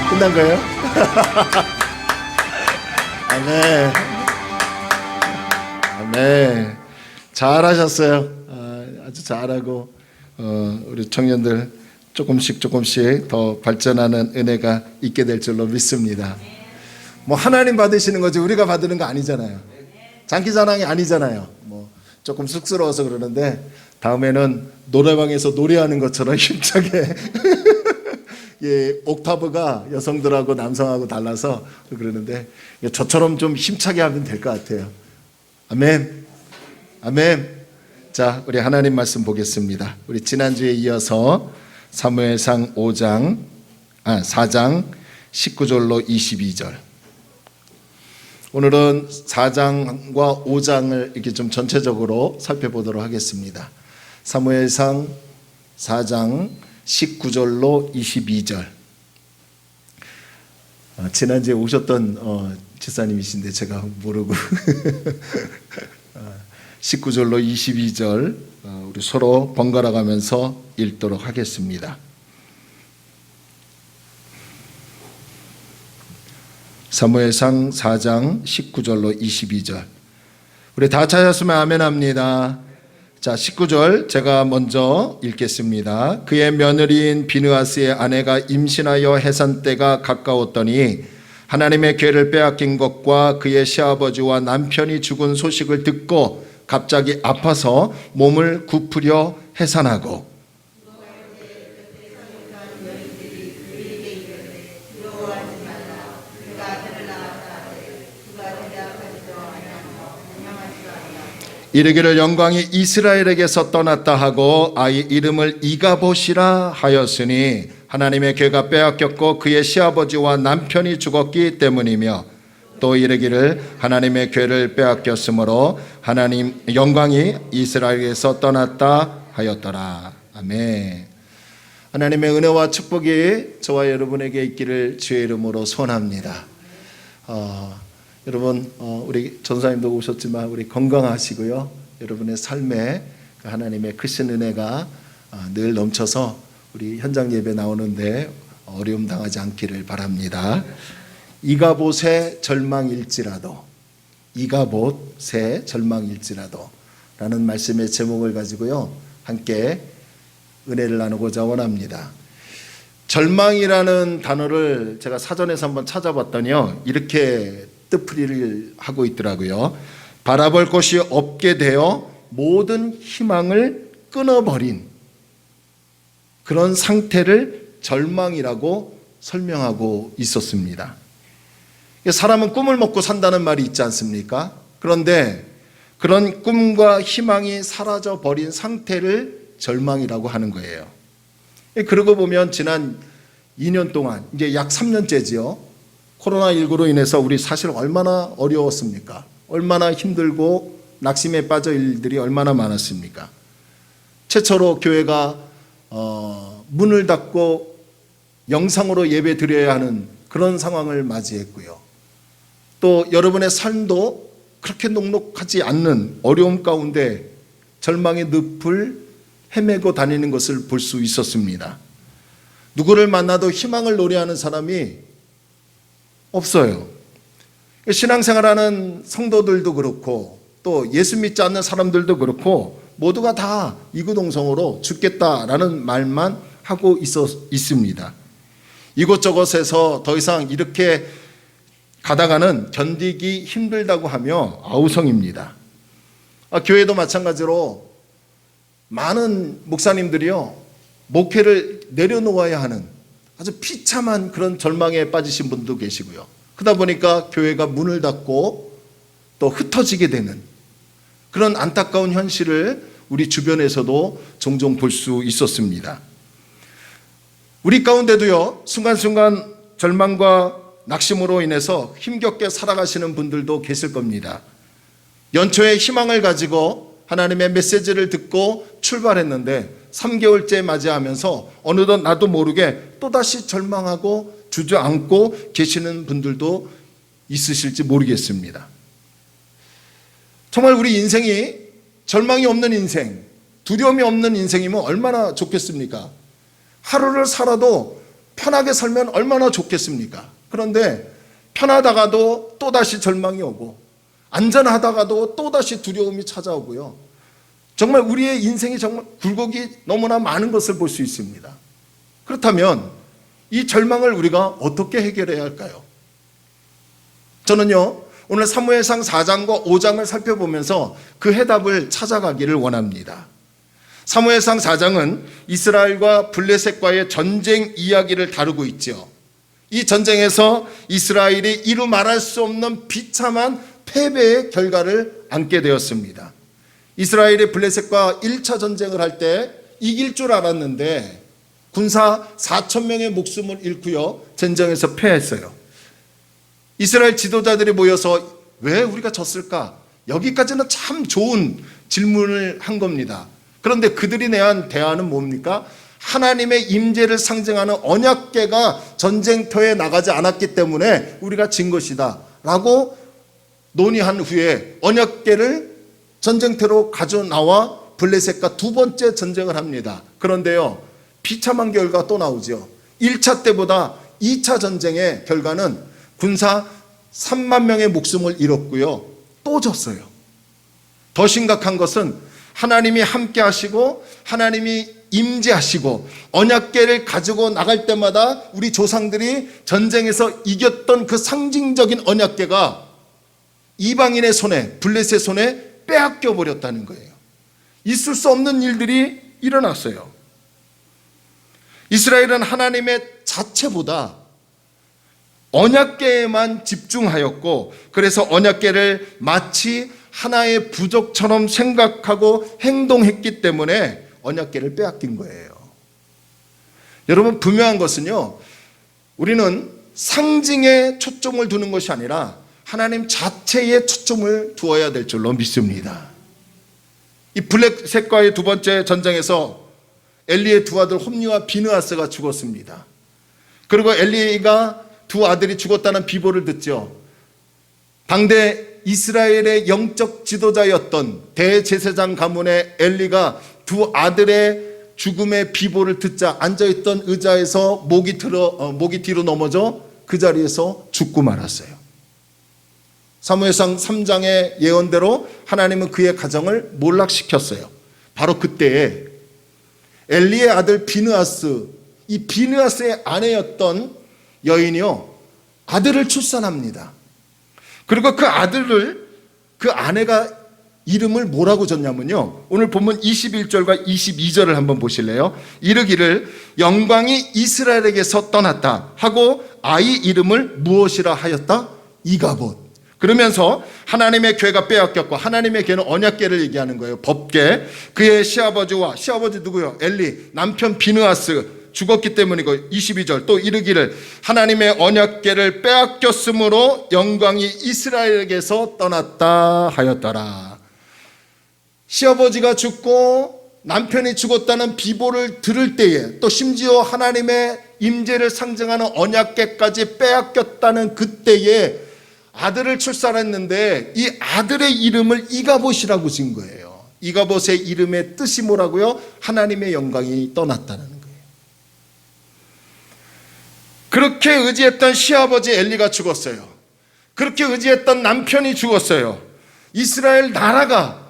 끝난 거예요? 아멘. 아멘. 잘하셨어요. 아주 잘하고 우리 청년들 조금씩 더 발전하는 은혜가 있게 될 줄로 믿습니다. 뭐 하나님 받으시는 거지 우리가 받는 거 아니잖아요. 장기자랑이 아니잖아요. 뭐 조금 쑥스러워서 그러는데 다음에는 노래방에서 노래하는 것처럼 힘차게 예, 옥타브가 여성들하고 남성하고 달라서 그러는데 저처럼 좀 힘차게 하면 될 것 같아요. 아멘. 아멘. 자, 우리 하나님 말씀 보겠습니다. 우리 지난주에 이어서 사무엘상 4장 19절로 22절. 오늘은 4장과 5장을 이렇게 좀 전체적으로 살펴보도록 하겠습니다. 사무엘상 4장 19절로 22절. 지난주에 오셨던 집사님이신데 제가 모르고 19절로 22절 우리 서로 번갈아 가면서 읽도록 하겠습니다. 사무엘상 4장 19절로 22절. 우리 다 찾았으면 아멘 합니다. 자, 19절 제가 먼저 읽겠습니다. 그의 며느리인 비느하스의 아내가 임신하여 해산 때가 가까웠더니 하나님의 궤를 빼앗긴 것과 그의 시아버지와 남편이 죽은 소식을 듣고 갑자기 아파서 몸을 굽으려 해산하고 이르기를 영광이 이스라엘에게서 떠났다 하고 아이 이름을 이가봇이라 하였으니 하나님의 궤가 빼앗겼고 그의 시아버지와 남편이 죽었기 때문이며 또 이르기를 하나님의 궤를 빼앗겼으므로 하나님 영광이 이스라엘에게서 떠났다 하였더라. 아멘. 하나님의 은혜와 축복이 저와 여러분에게 있기를 주의 이름으로 소원합니다. 여러분 우리 전사님도 오셨지만 우리 건강하시고요. 여러분의 삶에 하나님의 크신 은혜가 늘 넘쳐서 우리 현장 예배 나오는데 어려움 당하지 않기를 바랍니다. 이가봇의 절망일지라도 라는 말씀의 제목을 가지고요 함께 은혜를 나누고자 원합니다. 절망이라는 단어를 제가 사전에서 한번 찾아봤더니요 이렇게 뜻풀이를 하고 있더라고요. 바라볼 곳이 없게 되어 모든 희망을 끊어버린 그런 상태를 절망이라고 설명하고 있었습니다. 사람은 꿈을 먹고 산다는 말이 있지 않습니까? 그런데 그런 꿈과 희망이 사라져 버린 상태를 절망이라고 하는 거예요. 그러고 보면 지난 2년 동안 이제 약 3년째지요. 코로나19로 인해서 우리 사실 얼마나 어려웠습니까? 얼마나 힘들고 낙심에 빠져 일들이 얼마나 많았습니까? 최초로 교회가 문을 닫고 영상으로 예배 드려야 하는 그런 상황을 맞이했고요. 또 여러분의 삶도 그렇게 녹록하지 않는 어려움 가운데 절망의 늪을 헤매고 다니는 것을 볼 수 있었습니다. 누구를 만나도 희망을 노래하는 사람이 없어요. 신앙생활하는 성도들도 그렇고 또 예수 믿지 않는 사람들도 그렇고 모두가 다 이구동성으로 죽겠다라는 말만 하고 있습니다. 이곳저곳에서 더 이상 이렇게 가다가는 견디기 힘들다고 하며 아우성입니다. 교회도 마찬가지로 많은 목사님들이요, 목회를 내려놓아야 하는 아주 비참한 그런 절망에 빠지신 분도 계시고요. 그러다 보니까 교회가 문을 닫고 또 흩어지게 되는 그런 안타까운 현실을 우리 주변에서도 종종 볼 수 있었습니다. 우리 가운데도요, 순간순간 절망과 낙심으로 인해서 힘겹게 살아가시는 분들도 계실 겁니다. 연초에 희망을 가지고 하나님의 메시지를 듣고 출발했는데 3개월째 맞이하면서 어느덧 나도 모르게 또다시 절망하고 주저앉고 계시는 분들도 있으실지 모르겠습니다. 정말 우리 인생이 절망이 없는 인생, 두려움이 없는 인생이면 얼마나 좋겠습니까? 하루를 살아도 편하게 살면 얼마나 좋겠습니까? 그런데 편하다가도 또다시 절망이 오고 안전하다가도 또다시 두려움이 찾아오고요. 정말 우리의 인생이 정말 굴곡이 너무나 많은 것을 볼 수 있습니다. 그렇다면 이 절망을 우리가 어떻게 해결해야 할까요? 저는요, 오늘 사무엘상 4장과 5장을 살펴보면서 그 해답을 찾아가기를 원합니다. 사무엘상 4장은 이스라엘과 블레셋과의 전쟁 이야기를 다루고 있죠. 이 전쟁에서 이스라엘이 이루 말할 수 없는 비참한 패배의 결과를 안게 되었습니다. 이스라엘이 블레셋과 1차 전쟁을 할 때 이길 줄 알았는데 군사 4,000명의 목숨을 잃고요, 전쟁에서 패했어요. 이스라엘 지도자들이 모여서 왜 우리가 졌을까? 여기까지는 참 좋은 질문을 한 겁니다. 그런데 그들이 내한 대안은 뭡니까? 하나님의 임재를 상징하는 언약궤가 전쟁터에 나가지 않았기 때문에 우리가 진 것이다 라고 논의한 후에 언약궤를 전쟁터로 가져나와 블레셋과 두 번째 전쟁을 합니다. 그런데요, 비참한 결과가 또 나오죠. 1차 때보다 2차 전쟁의 결과는 군사 3만 명의 목숨을 잃었고요, 또 졌어요. 더 심각한 것은 하나님이 함께 하시고 하나님이 임재하시고 언약궤를 가지고 나갈 때마다 우리 조상들이 전쟁에서 이겼던 그 상징적인 언약궤가 이방인의 손에, 블레셋의 손에 빼앗겨 버렸다는 거예요. 있을 수 없는 일들이 일어났어요. 이스라엘은 하나님의 자체보다 언약궤에만 집중하였고, 그래서 언약궤를 마치 하나의 부족처럼 생각하고 행동했기 때문에 언약궤를 빼앗긴 거예요. 여러분, 분명한 것은요, 우리는 상징에 초점을 두는 것이 아니라 하나님 자체에 초점을 두어야 될 줄로 믿습니다. 이 블레셋과의 두 번째 전쟁에서 엘리의 두 아들 홈리와 비느하스가 죽었습니다. 그리고 엘리가 두 아들이 죽었다는 비보를 듣죠. 당대 이스라엘의 영적 지도자였던 대제사장 가문의 엘리가 두 아들의 죽음의 비보를 듣자 앉아있던 의자에서 목이 뒤로 넘어져 그 자리에서 죽고 말았어요. 사무엘상 3장의 예언대로 하나님은 그의 가정을 몰락시켰어요. 바로 그때에 엘리의 아들 비느하스, 이 비느하스의 아내였던 여인이요, 아들을 출산합니다. 그리고 그 아내가 이름을 뭐라고 줬냐면요, 오늘 본문 21절과 22절을 한번 보실래요? 이르기를 영광이 이스라엘에게서 떠났다 하고 아이 이름을 무엇이라 하였다? 이가봇. 그러면서 하나님의 궤가 빼앗겼고, 하나님의 궤는 언약궤를 얘기하는 거예요. 법궤. 그의 시아버지 누구요? 엘리, 남편 비느하스 죽었기 때문이고, 22절 또 이르기를 하나님의 언약궤를 빼앗겼으므로 영광이 이스라엘에게서 떠났다 하였더라. 시아버지가 죽고 남편이 죽었다는 비보를 들을 때에, 또 심지어 하나님의 임재를 상징하는 언약궤까지 빼앗겼다는 그때에 아들을 출산했는데 이 아들의 이름을 이가봇이라고 지은 거예요. 이가봇의 이름의 뜻이 뭐라고요? 하나님의 영광이 떠났다는 거예요. 그렇게 의지했던 시아버지 엘리가 죽었어요. 그렇게 의지했던 남편이 죽었어요. 이스라엘 나라가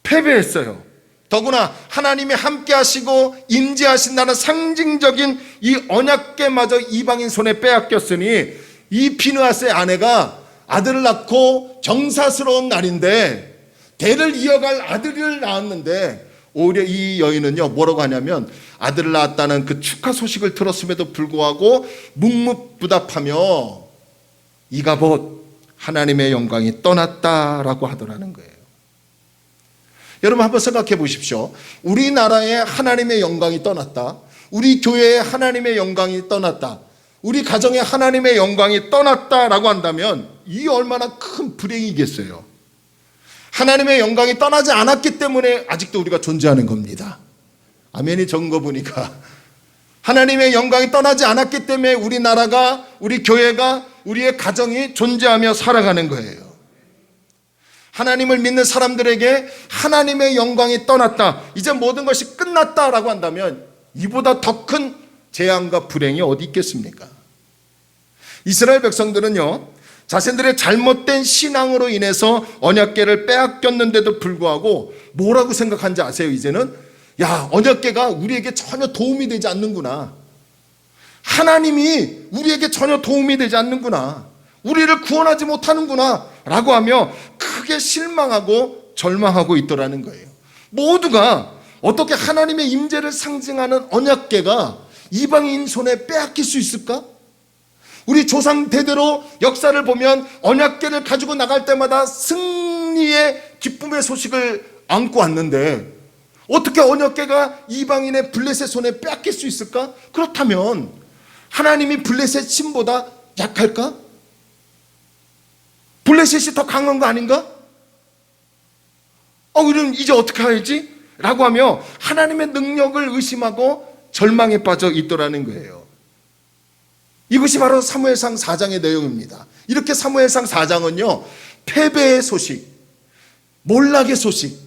패배했어요. 더구나 하나님이 함께 하시고 임재하신다는 상징적인 이 언약궤마저 이방인 손에 빼앗겼으니 이 비느하스의 아내가 아들을 낳고 정사스러운 날인데 대를 이어갈 아들을 낳았는데 오히려 이 여인은요 뭐라고 하냐면 아들을 낳았다는 그 축하 소식을 들었음에도 불구하고 묵묵부답하며 이가 곧 하나님의 영광이 떠났다라고 하더라는 거예요. 여러분 한번 생각해 보십시오. 우리나라에 하나님의 영광이 떠났다, 우리 교회에 하나님의 영광이 떠났다, 우리 가정에 하나님의 영광이 떠났다라고 한다면 이 얼마나 큰 불행이겠어요. 하나님의 영광이 떠나지 않았기 때문에 아직도 우리가 존재하는 겁니다. 아멘이 적은 거 보니까 하나님의 영광이 떠나지 않았기 때문에 우리나라가, 우리 교회가, 우리의 가정이 존재하며 살아가는 거예요. 하나님을 믿는 사람들에게 하나님의 영광이 떠났다, 이제 모든 것이 끝났다라고 한다면 이보다 더 큰 재앙과 불행이 어디 있겠습니까? 이스라엘 백성들은요 자신들의 잘못된 신앙으로 인해서 언약궤를 빼앗겼는데도 불구하고 뭐라고 생각한지 아세요? 이제는 야, 언약궤가 우리에게 전혀 도움이 되지 않는구나, 하나님이 우리에게 전혀 도움이 되지 않는구나, 우리를 구원하지 못하는구나 라고 하며 크게 실망하고 절망하고 있더라는 거예요. 모두가 어떻게 하나님의 임재를 상징하는 언약궤가 이방인 손에 빼앗길 수 있을까? 우리 조상 대대로 역사를 보면 언약궤를 가지고 나갈 때마다 승리의 기쁨의 소식을 안고 왔는데 어떻게 언약궤가 이방인의 블레셋 손에 빼앗길 수 있을까? 그렇다면 하나님이 블레셋 신보다 약할까? 블레셋이 더 강한 거 아닌가? 우리는 이제 어떻게 해야지? 라고 하며 하나님의 능력을 의심하고 절망에 빠져 있더라는 거예요. 이것이 바로 사무엘상 4장의 내용입니다. 이렇게 사무엘상 4장은요 패배의 소식, 몰락의 소식,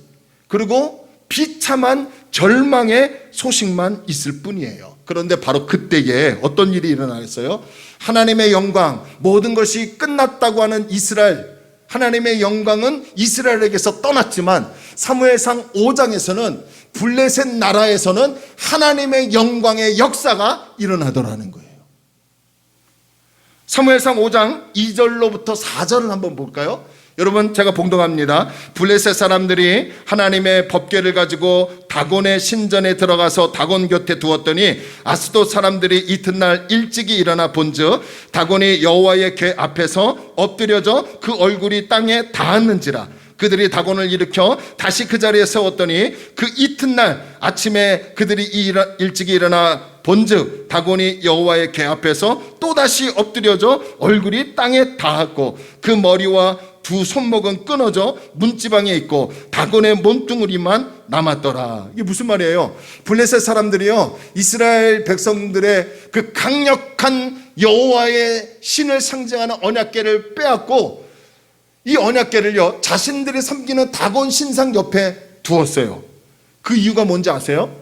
그리고 비참한 절망의 소식만 있을 뿐이에요. 그런데 바로 그때에 어떤 일이 일어나겠어요? 하나님의 영광, 모든 것이 끝났다고 하는 이스라엘, 하나님의 영광은 이스라엘에게서 떠났지만 사무엘상 5장에서는 블레셋 나라에서는 하나님의 영광의 역사가 일어나더라는 거예요. 사무엘상 5장 2절로부터 4절을 한번 볼까요? 여러분 제가 봉독합니다. 블레셋 사람들이 하나님의 법궤를 가지고 다곤의 신전에 들어가서 다곤 곁에 두었더니 아스돗 사람들이 이튿날 일찍이 일어나 본즉 다곤이 여호와의 궤 앞에서 엎드려져 그 얼굴이 땅에 닿았는지라. 그들이 다곤을 일으켜 다시 그 자리에 세웠더니 그 이튿날 아침에 그들이 일찍이 일어나 본즉 다곤이 여호와의 궤 앞에서 또다시 엎드려져 얼굴이 땅에 닿았고 그 머리와 두 손목은 끊어져 문지방에 있고 다곤의 몸뚱어리만 남았더라. 이게 무슨 말이에요? 블레셋 사람들이요 이스라엘 백성들의 그 강력한 여호와의 신을 상징하는 언약궤를 빼앗고 이 언약궤를요 자신들이 섬기는 다곤 신상 옆에 두었어요. 그 이유가 뭔지 아세요?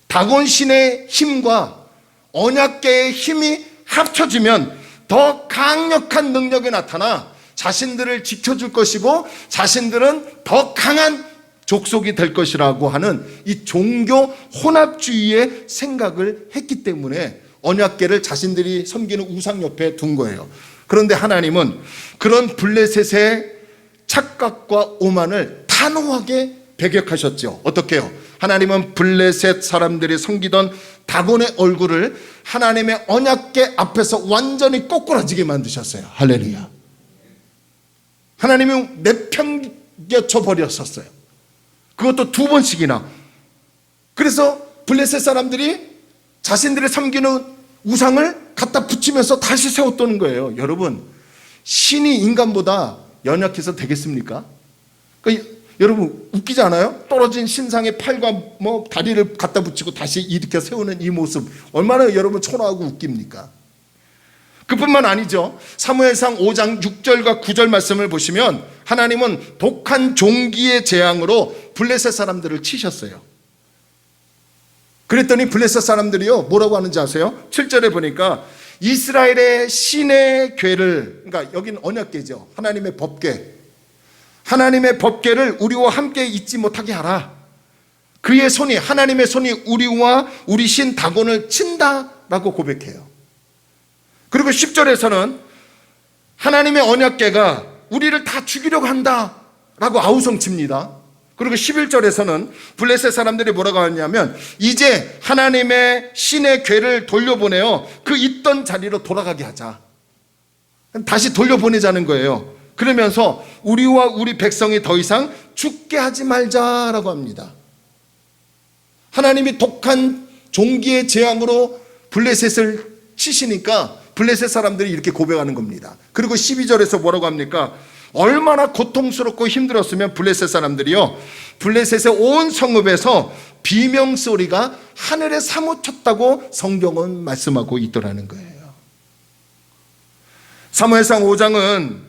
다곤 신의 힘과 언약궤의 힘이 합쳐지면 더 강력한 능력이 나타나 자신들을 지켜줄 것이고 자신들은 더 강한 족속이 될 것이라고 하는 이 종교 혼합주의의 생각을 했기 때문에 언약궤를 자신들이 섬기는 우상 옆에 둔 거예요. 그런데 하나님은 그런 블레셋의 착각과 오만을 단호하게 배격하셨죠. 어떻게 해요? 하나님은 블레셋 사람들이 섬기던 다곤의 얼굴을 하나님의 언약궤 앞에서 완전히 꼬꾸라지게 만드셨어요. 할렐루야. 하나님이 내팽개쳐 버렸었어요. 그것도 2번씩이나. 그래서 블레셋 사람들이 자신들이 섬기는 우상을 갖다 붙이면서 다시 세웠다는 거예요. 여러분, 신이 인간보다 연약해서 되겠습니까? 그러니까 여러분 웃기지 않아요? 떨어진 신상의 팔과 다리를 갖다 붙이고 다시 일으켜 세우는 이 모습 얼마나 여러분 초라하고 웃깁니까? 그뿐만 아니죠. 사무엘상 5장 6절과 9절 말씀을 보시면 하나님은 독한 종기의 재앙으로 블레셋 사람들을 치셨어요. 그랬더니 블레셋 사람들이요 뭐라고 하는지 아세요? 7절에 보니까 이스라엘의 신의 궤를, 그러니까 여기는 언약궤죠, 하나님의 법궤, 하나님의 법궤를 우리와 함께 잊지 못하게 하라. 그의 손이, 하나님의 손이 우리와 우리 신 다곤을 친다라고 고백해요. 그리고 10절에서는 하나님의 언약궤가 우리를 다 죽이려고 한다라고 아우성칩니다. 그리고 11절에서는 블레셋 사람들이 뭐라고 하냐면 이제 하나님의 신의 궤를 돌려보내어 그 있던 자리로 돌아가게 하자. 다시 돌려보내자는 거예요. 그러면서 우리와 우리 백성이 더 이상 죽게 하지 말자라고 합니다. 하나님이 독한 종기의 재앙으로 블레셋을 치시니까 블레셋 사람들이 이렇게 고백하는 겁니다. 그리고 12절에서 뭐라고 합니까? 얼마나 고통스럽고 힘들었으면 블레셋 사람들이요, 블레셋의 온 성읍에서 비명소리가 하늘에 사무쳤다고 성경은 말씀하고 있더라는 거예요. 사무엘상 5장은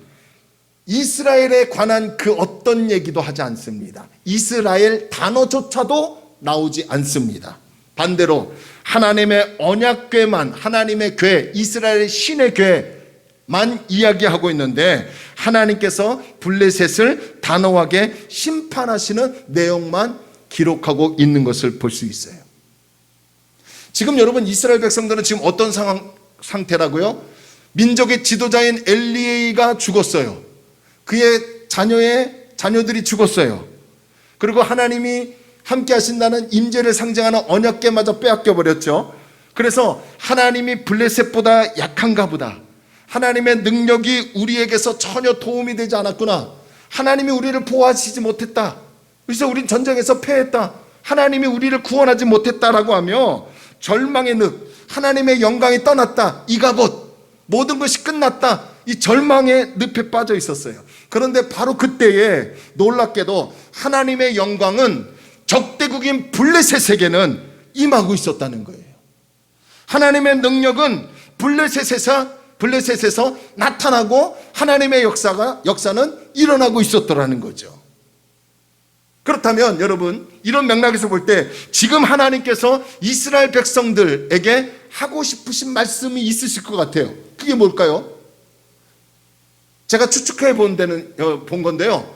이스라엘에 관한 그 어떤 얘기도 하지 않습니다. 이스라엘 단어조차도 나오지 않습니다. 반대로 하나님의 언약궤만, 하나님의 궤, 이스라엘의 신의 궤만 이야기하고 있는데 하나님께서 블레셋을 단호하게 심판하시는 내용만 기록하고 있는 것을 볼 수 있어요. 지금 여러분, 이스라엘 백성들은 지금 어떤 상태라고요? 민족의 지도자인 엘리에이가 죽었어요. 그의 자녀들이 죽었어요. 그리고 하나님이 함께 하신다는 임재를 상징하는 언약궤마저 빼앗겨 버렸죠. 그래서 하나님이 블레셋보다 약한가 보다, 하나님의 능력이 우리에게서 전혀 도움이 되지 않았구나, 하나님이 우리를 보호하시지 못했다, 그래서 우린 전쟁에서 패했다, 하나님이 우리를 구원하지 못했다라고 하며 절망의 늪, 하나님의 영광이 떠났다, 이가봇, 모든 것이 끝났다, 이 절망의 늪에 빠져 있었어요. 그런데 바로 그때에 놀랍게도 하나님의 영광은 적대국인 블레셋에게는 임하고 있었다는 거예요. 하나님의 능력은 블레셋에서 나타나고 하나님의 역사는 일어나고 있었더라는 거죠. 그렇다면 여러분, 이런 맥락에서 볼 때 지금 하나님께서 이스라엘 백성들에게 하고 싶으신 말씀이 있으실 것 같아요. 그게 뭘까요? 제가 추측해 본 건데요,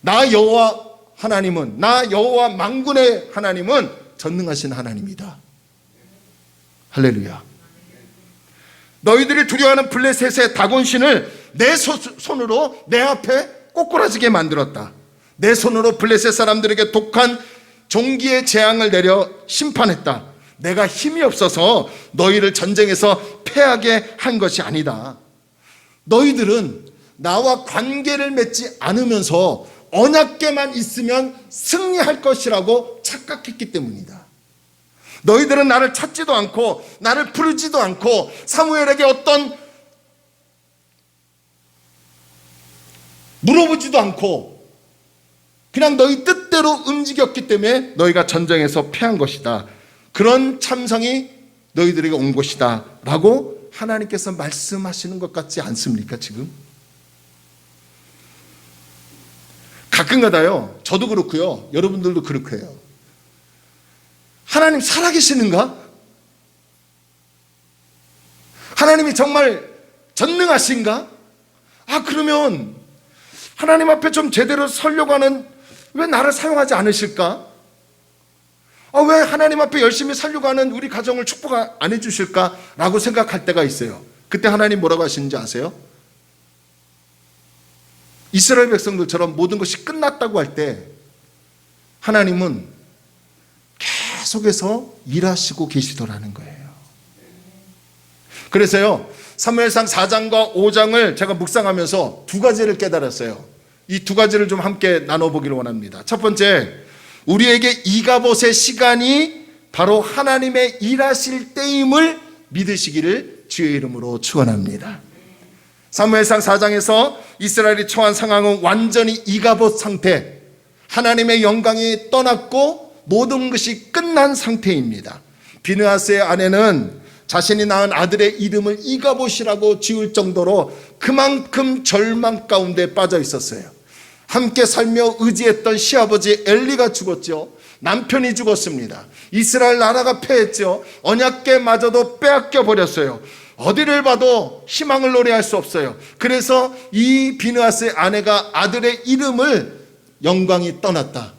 나 여호와 하나님은, 나 여호와 만군의 하나님은 전능하신 하나님이다. 할렐루야. 너희들이 두려워하는 블레셋의 다곤신을 내 손으로 내 앞에 꼬꾸라지게 만들었다. 내 손으로 블레셋 사람들에게 독한 종기의 재앙을 내려 심판했다. 내가 힘이 없어서 너희를 전쟁에서 패하게 한 것이 아니다. 너희들은 나와 관계를 맺지 않으면서 언약궤만 있으면 승리할 것이라고 착각했기 때문이다. 너희들은 나를 찾지도 않고 나를 부르지도 않고 사무엘에게 어떤 물어보지도 않고 그냥 너희 뜻대로 움직였기 때문에 너희가 전쟁에서 패한 것이다. 그런 참상이 너희들에게 온 것이다 라고 하나님께서 말씀하시는 것 같지 않습니까? 지금 가끔가다요, 저도 그렇고요, 여러분들도 그렇고 해요. 하나님 살아계시는가? 하나님이 정말 전능하신가? 그러면 하나님 앞에 좀 제대로 서려고 하는, 왜 나를 사용하지 않으실까? 왜 하나님 앞에 열심히 살려고 하는 우리 가정을 축복 안 해주실까? 라고 생각할 때가 있어요. 그때 하나님 뭐라고 하시는지 아세요? 이스라엘 백성들처럼 모든 것이 끝났다고 할 때 하나님은 계속해서 일하시고 계시더라는 거예요. 그래서요, 사무엘상 4장과 5장을 제가 묵상하면서 두 가지를 깨달았어요. 이 두 가지를 좀 함께 나눠보기를 원합니다. 첫 번째, 우리에게 이가봇의 시간이 바로 하나님의 일하실 때임을 믿으시기를 주의 이름으로 축원합니다. 사무엘상 4장에서 이스라엘이 처한 상황은 완전히 이가봇 상태, 하나님의 영광이 떠났고 모든 것이 끝난 상태입니다. 비느하스의 아내는 자신이 낳은 아들의 이름을 이가봇이라고 지을 정도로 그만큼 절망 가운데 빠져 있었어요. 함께 살며 의지했던 시아버지 엘리가 죽었죠. 남편이 죽었습니다. 이스라엘 나라가 패했죠. 언약궤마저도 빼앗겨 버렸어요. 어디를 봐도 희망을 노래할 수 없어요. 그래서 이 비느하스의 아내가 아들의 이름을 영광이 떠났다,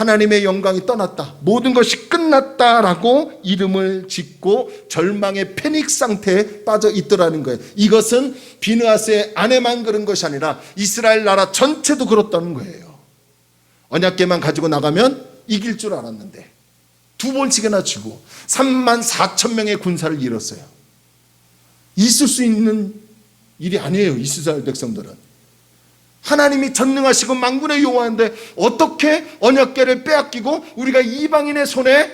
하나님의 영광이 떠났다, 모든 것이 끝났다라고 이름을 짓고 절망의 패닉 상태에 빠져 있더라는 거예요. 이것은 비느하스의 아내만 그런 것이 아니라 이스라엘 나라 전체도 그렇다는 거예요. 언약궤만 가지고 나가면 이길 줄 알았는데 2번씩이나 지고 34,000명의 군사를 잃었어요. 있을 수 있는 일이 아니에요. 이스라엘 백성들은 하나님이 전능하시고 만군의 여호와인데 어떻게 언약궤를 빼앗기고 우리가 이방인의 손에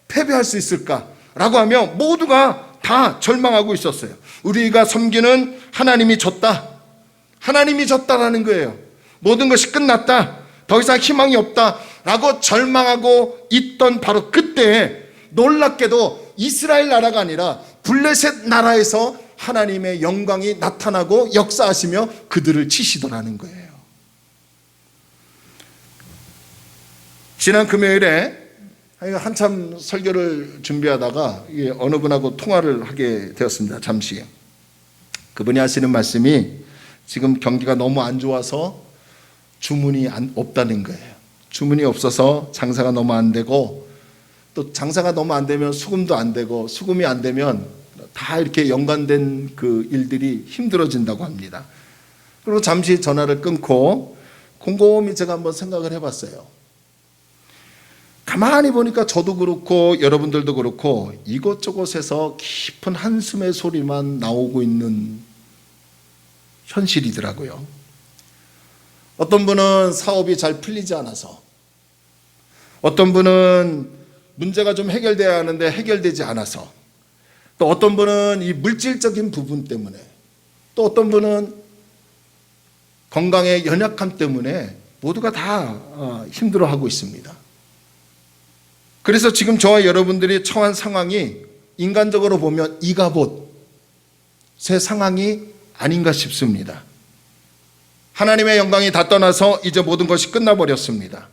패배할 수 있을까라고 하며 모두가 다 절망하고 있었어요. 우리가 섬기는 하나님이 졌다, 하나님이 졌다라는 거예요. 모든 것이 끝났다, 더 이상 희망이 없다라고 절망하고 있던 바로 그때에 놀랍게도 이스라엘 나라가 아니라 블레셋 나라에서 하나님의 영광이 나타나고 역사하시며 그들을 치시더라는 거예요. 지난 금요일에 한참 설교를 준비하다가 어느 분하고 통화를 하게 되었습니다. 잠시. 그분이 하시는 말씀이 지금 경기가 너무 안 좋아서 주문이 없다는 거예요. 주문이 없어서 장사가 너무 안 되고, 또 장사가 너무 안 되면 수금도 안 되고, 수금이 안 되면 다 이렇게 연관된 그 일들이 힘들어진다고 합니다. 그리고 잠시 전화를 끊고 곰곰이 제가 한번 생각을 해봤어요. 가만히 보니까 저도 그렇고 여러분들도 그렇고 이곳저곳에서 깊은 한숨의 소리만 나오고 있는 현실이더라고요. 어떤 분은 사업이 잘 풀리지 않아서, 어떤 분은 문제가 좀 해결돼야 하는데 해결되지 않아서, 또 어떤 분은 이 물질적인 부분 때문에, 또 어떤 분은 건강의 연약함 때문에 모두가 다 힘들어하고 있습니다. 그래서 지금 저와 여러분들이 처한 상황이 인간적으로 보면 이가봇의 상황이 아닌가 싶습니다. 하나님의 영광이 다 떠나서 이제 모든 것이 끝나버렸습니다.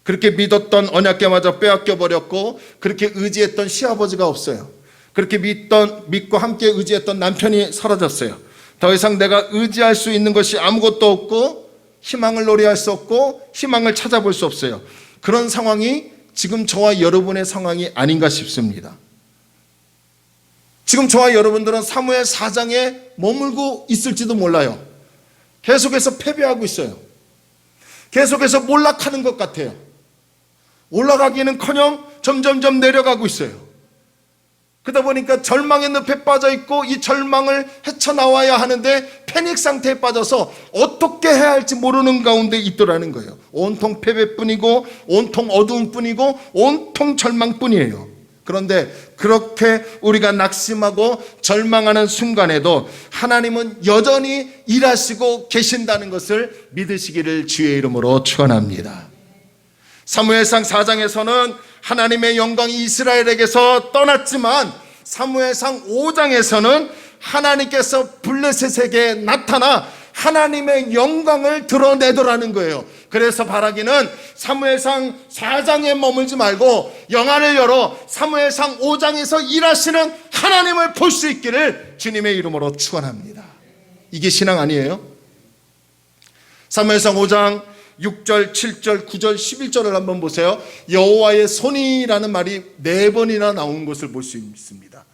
그렇게 믿었던 언약궤마저 빼앗겨버렸고, 그렇게 의지했던 시아버지가 없어요. 그렇게 믿고 함께 의지했던 남편이 사라졌어요. 더 이상 내가 의지할 수 있는 것이 아무것도 없고, 희망을 노래할 수 없고, 희망을 찾아볼 수 없어요. 그런 상황이 지금 저와 여러분의 상황이 아닌가 싶습니다. 지금 저와 여러분들은 사무엘 4장에 머물고 있을지도 몰라요. 계속해서 패배하고 있어요. 계속해서 몰락하는 것 같아요. 올라가기는커녕 점점점 내려가고 있어요. 그러다 보니까 절망의 늪에 빠져 있고, 이 절망을 헤쳐나와야 하는데 패닉 상태에 빠져서 어떻게 해야 할지 모르는 가운데 있더라는 거예요. 온통 패배뿐이고, 온통 어두움뿐이고, 온통 절망뿐이에요. 그런데 그렇게 우리가 낙심하고 절망하는 순간에도 하나님은 여전히 일하시고 계신다는 것을 믿으시기를 주의 이름으로 축원합니다. 사무엘상 4장에서는 하나님의 영광이 이스라엘에게서 떠났지만, 사무엘상 5장에서는 하나님께서 블레셋에게 나타나 하나님의 영광을 드러내더라는 거예요. 그래서 바라기는 사무엘상 4장에 머물지 말고 영화를 열어 사무엘상 5장에서 일하시는 하나님을 볼 수 있기를 주님의 이름으로 축원합니다. 이게 신앙 아니에요? 사무엘상 5장 6절, 7절, 9절, 11절을 한번 보세요. 여호와의 손이라는 말이 4번이나 나온 것을 볼 수 있습니다.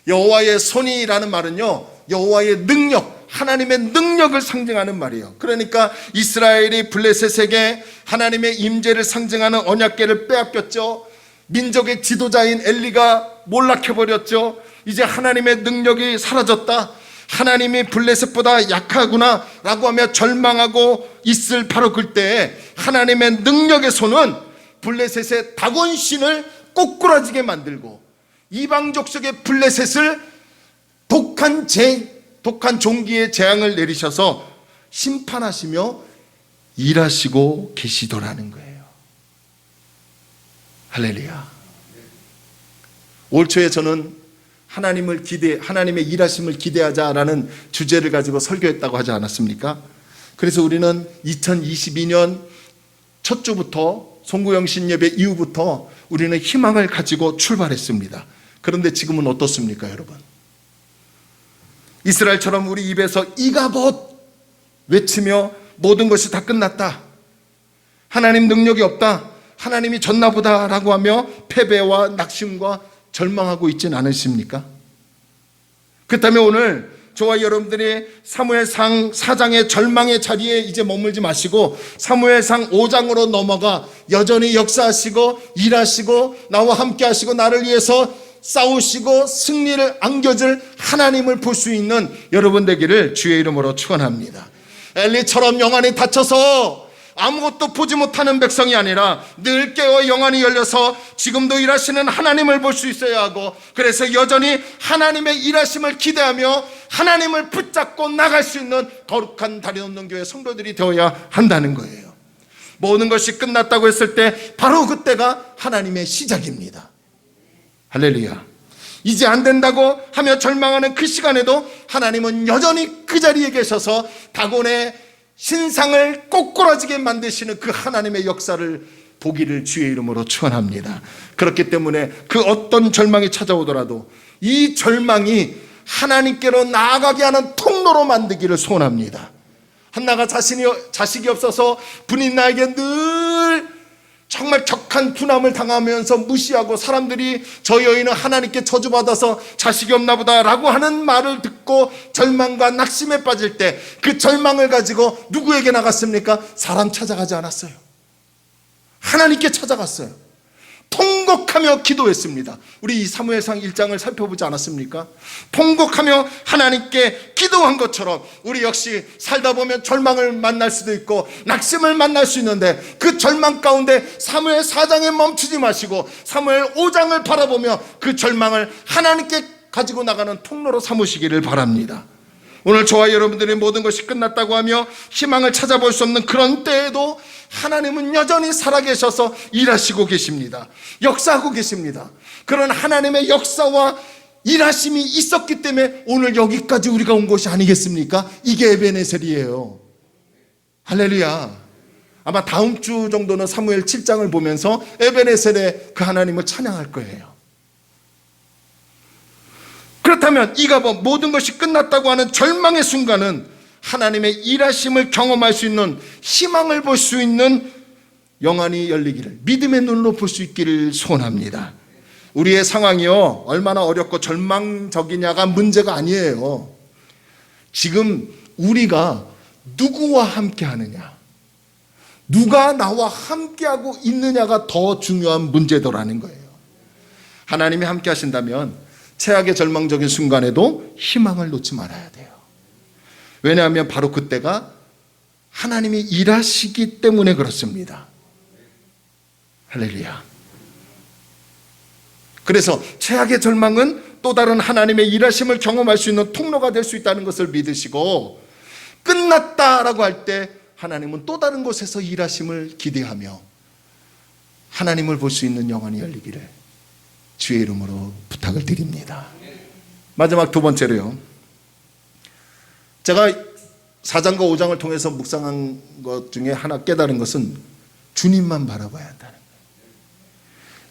여호와의 손이라는 말은요, 여호와의 능력, 하나님의 능력을 상징하는 말이에요. 그러니까 이스라엘이 블레셋에게 하나님의 임재를 상징하는 언약궤를 빼앗겼죠. 민족의 지도자인 엘리가 몰락해버렸죠. 이제 하나님의 능력이 사라졌다, 하나님이 블레셋보다 약하구나 라고 하며 절망하고 있을 바로 그때에 하나님의 능력의 손은 블레셋의 다곤신을 꼬꾸라지게 만들고 이방족 속의 블레셋을 독한 종기의 재앙을 내리셔서 심판하시며 일하시고 계시더라는 거예요. 할렐루야. 올 초에 저는 하나님의 일하심을 기대하자라는 주제를 가지고 설교했다고 하지 않았습니까? 그래서 우리는 2022년 첫 주부터 송구영신 예배 이후부터 우리는 희망을 가지고 출발했습니다. 그런데 지금은 어떻습니까, 여러분? 이스라엘처럼 우리 입에서 이가봇 외치며 모든 것이 다 끝났다, 하나님 능력이 없다, 하나님이 졌나 보다라고 하며 패배와 낙심과 절망하고 있진 않으십니까? 그렇다면 오늘 저와 여러분들이 사무엘상 4장의 절망의 자리에 이제 머물지 마시고 사무엘상 5장으로 넘어가 여전히 역사하시고 일하시고 나와 함께 하시고 나를 위해서 싸우시고 승리를 안겨줄 하나님을 볼 수 있는 여러분 되기를 주의 이름으로 축원합니다. 엘리처럼 영안이 닫혀서 아무것도 보지 못하는 백성이 아니라 늘 깨어 영안이 열려서 지금도 일하시는 하나님을 볼 수 있어야 하고, 그래서 여전히 하나님의 일하심을 기대하며 하나님을 붙잡고 나갈 수 있는 거룩한 다리 넘는 교회 성도들이 되어야 한다는 거예요. 모든 것이 끝났다고 했을 때 바로 그때가 하나님의 시작입니다. 할렐루야. 이제 안 된다고 하며 절망하는 그 시간에도 하나님은 여전히 그 자리에 계셔서 다곤의 신상을 꼬꾸라지게 만드시는 그 하나님의 역사를 보기를 주의 이름으로 축원합니다. 그렇기 때문에 그 어떤 절망이 찾아오더라도 이 절망이 하나님께로 나아가게 하는 통로로 만들기를 소원합니다. 한나가 자식이 없어서 분인 나에게 늘 정말 격한 분함을 당하면서 무시하고 사람들이 저 여인은 하나님께 저주받아서 자식이 없나 보다 라고 하는 말을 듣고 절망과 낙심에 빠질 때 그 절망을 가지고 누구에게 나갔습니까? 사람 찾아가지 않았어요. 하나님께 찾아갔어요. 통곡하며 기도했습니다. 우리 이 사무엘상 1장을 살펴보지 않았습니까? 통곡하며 하나님께 기도한 것처럼 우리 역시 살다 보면 절망을 만날 수도 있고 낙심을 만날 수 있는데 그 절망 가운데 사무엘 4장에 멈추지 마시고 사무엘 5장을 바라보며 그 절망을 하나님께 가지고 나가는 통로로 삼으시기를 바랍니다. 오늘 저와 여러분들의 모든 것이 끝났다고 하며 희망을 찾아볼 수 없는 그런 때에도 하나님은 여전히 살아계셔서 일하시고 계십니다. 역사하고 계십니다. 그런 하나님의 역사와 일하심이 있었기 때문에 오늘 여기까지 우리가 온 것이 아니겠습니까? 이게 에베네셀이에요. 할렐루야. 아마 다음 주 정도는 사무엘 7장을 보면서 에베네셀의 그 하나님을 찬양할 거예요. 그렇다면 이가보 모든 것이 끝났다고 하는 절망의 순간은 하나님의 일하심을 경험할 수 있는, 희망을 볼 수 있는 영안이 열리기를, 믿음의 눈으로 볼 수 있기를 소원합니다. 우리의 상황이요 얼마나 어렵고 절망적이냐가 문제가 아니에요. 지금 우리가 누구와 함께 하느냐, 누가 나와 함께하고 있느냐가 더 중요한 문제더라는 거예요. 하나님이 함께 하신다면 최악의 절망적인 순간에도 희망을 놓지 말아야 돼요. 왜냐하면 바로 그때가 하나님이 일하시기 때문에 그렇습니다. 할렐루야. 그래서 최악의 절망은 또 다른 하나님의 일하심을 경험할 수 있는 통로가 될 수 있다는 것을 믿으시고, 끝났다라고 할 때 하나님은 또 다른 곳에서 일하심을 기대하며 하나님을 볼 수 있는 영안이 열리기를 주의 이름으로 부탁을 드립니다. 마지막 두 번째로요, 제가 4장과 5장을 통해서 묵상한 것 중에 하나 깨달은 것은 주님만 바라봐야 한다는 거예요.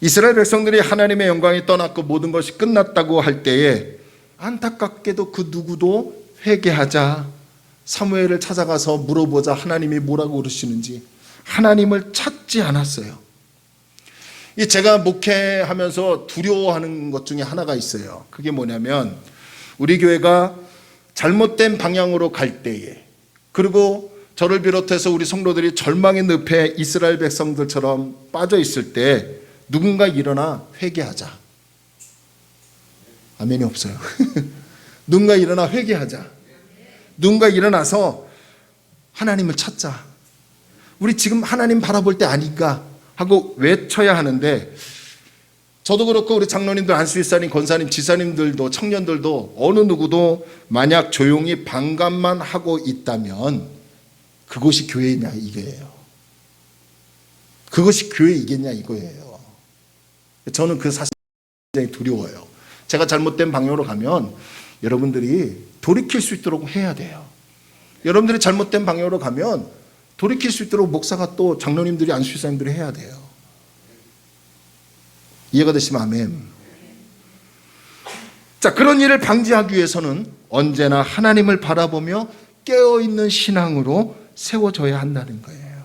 이스라엘 백성들이 하나님의 영광이 떠났고 모든 것이 끝났다고 할 때에 안타깝게도 그 누구도 회개하자, 사무엘을 찾아가서 물어보자, 하나님이 뭐라고 그러시는지 하나님을 찾지 않았어요. 제가 목회하면서 두려워하는 것 중에 하나가 있어요. 그게 뭐냐면 우리 교회가 잘못된 방향으로 갈 때에, 그리고 저를 비롯해서 우리 성도들이 절망의 늪에 이스라엘 백성들처럼 빠져 있을 때 누군가 일어나 회개하자. 아멘이 없어요. 누군가 일어나 회개하자. 누군가 일어나서 하나님을 찾자. 우리 지금 하나님 바라볼 때 아닌가 하고 외쳐야 하는데, 저도 그렇고 우리 장로님들, 안수일사님, 권사님, 지사님들도, 청년들도 어느 누구도 만약 조용히 방관만 하고 있다면 그것이 교회냐 이거예요. 그것이 교회이겠냐 이거예요. 저는 그 사실 굉장히 두려워요. 제가 잘못된 방향으로 가면 여러분들이 돌이킬 수 있도록 해야 돼요. 여러분들이 잘못된 방향으로 가면 돌이킬 수 있도록 목사가 또 장로님들이, 안수사님들이 해야 돼요. 이해가 되시면 아멘. 자, 그런 일을 방지하기 위해서는 언제나 하나님을 바라보며 깨어있는 신앙으로 세워져야 한다는 거예요.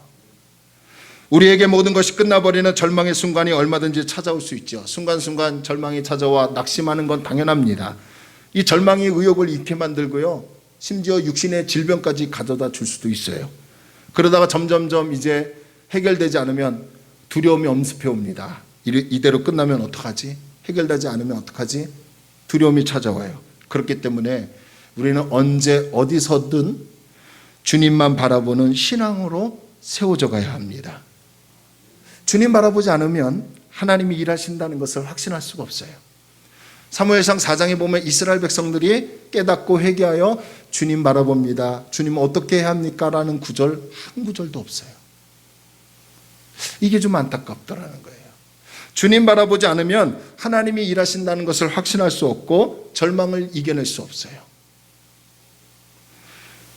우리에게 모든 것이 끝나버리는 절망의 순간이 얼마든지 찾아올 수 있죠. 순간순간 절망이 찾아와 낙심하는 건 당연합니다. 이 절망이 의욕을 잃게 만들고요, 심지어 육신의 질병까지 가져다 줄 수도 있어요. 그러다가 점점점 이제 해결되지 않으면 두려움이 엄습해 옵니다. 이대로 끝나면 어떡하지? 해결되지 않으면 어떡하지? 두려움이 찾아와요. 그렇기 때문에 우리는 언제 어디서든 주님만 바라보는 신앙으로 세워져 가야 합니다. 주님 바라보지 않으면 하나님이 일하신다는 것을 확신할 수가 없어요. 사무엘상 4장에 보면 이스라엘 백성들이 깨닫고 회개하여 주님 바라봅니다. 주님 어떻게 해야 합니까? 라는 구절 한 구절도 없어요. 이게 좀 안타깝더라는 거예요. 주님 바라보지 않으면 하나님이 일하신다는 것을 확신할 수 없고 절망을 이겨낼 수 없어요.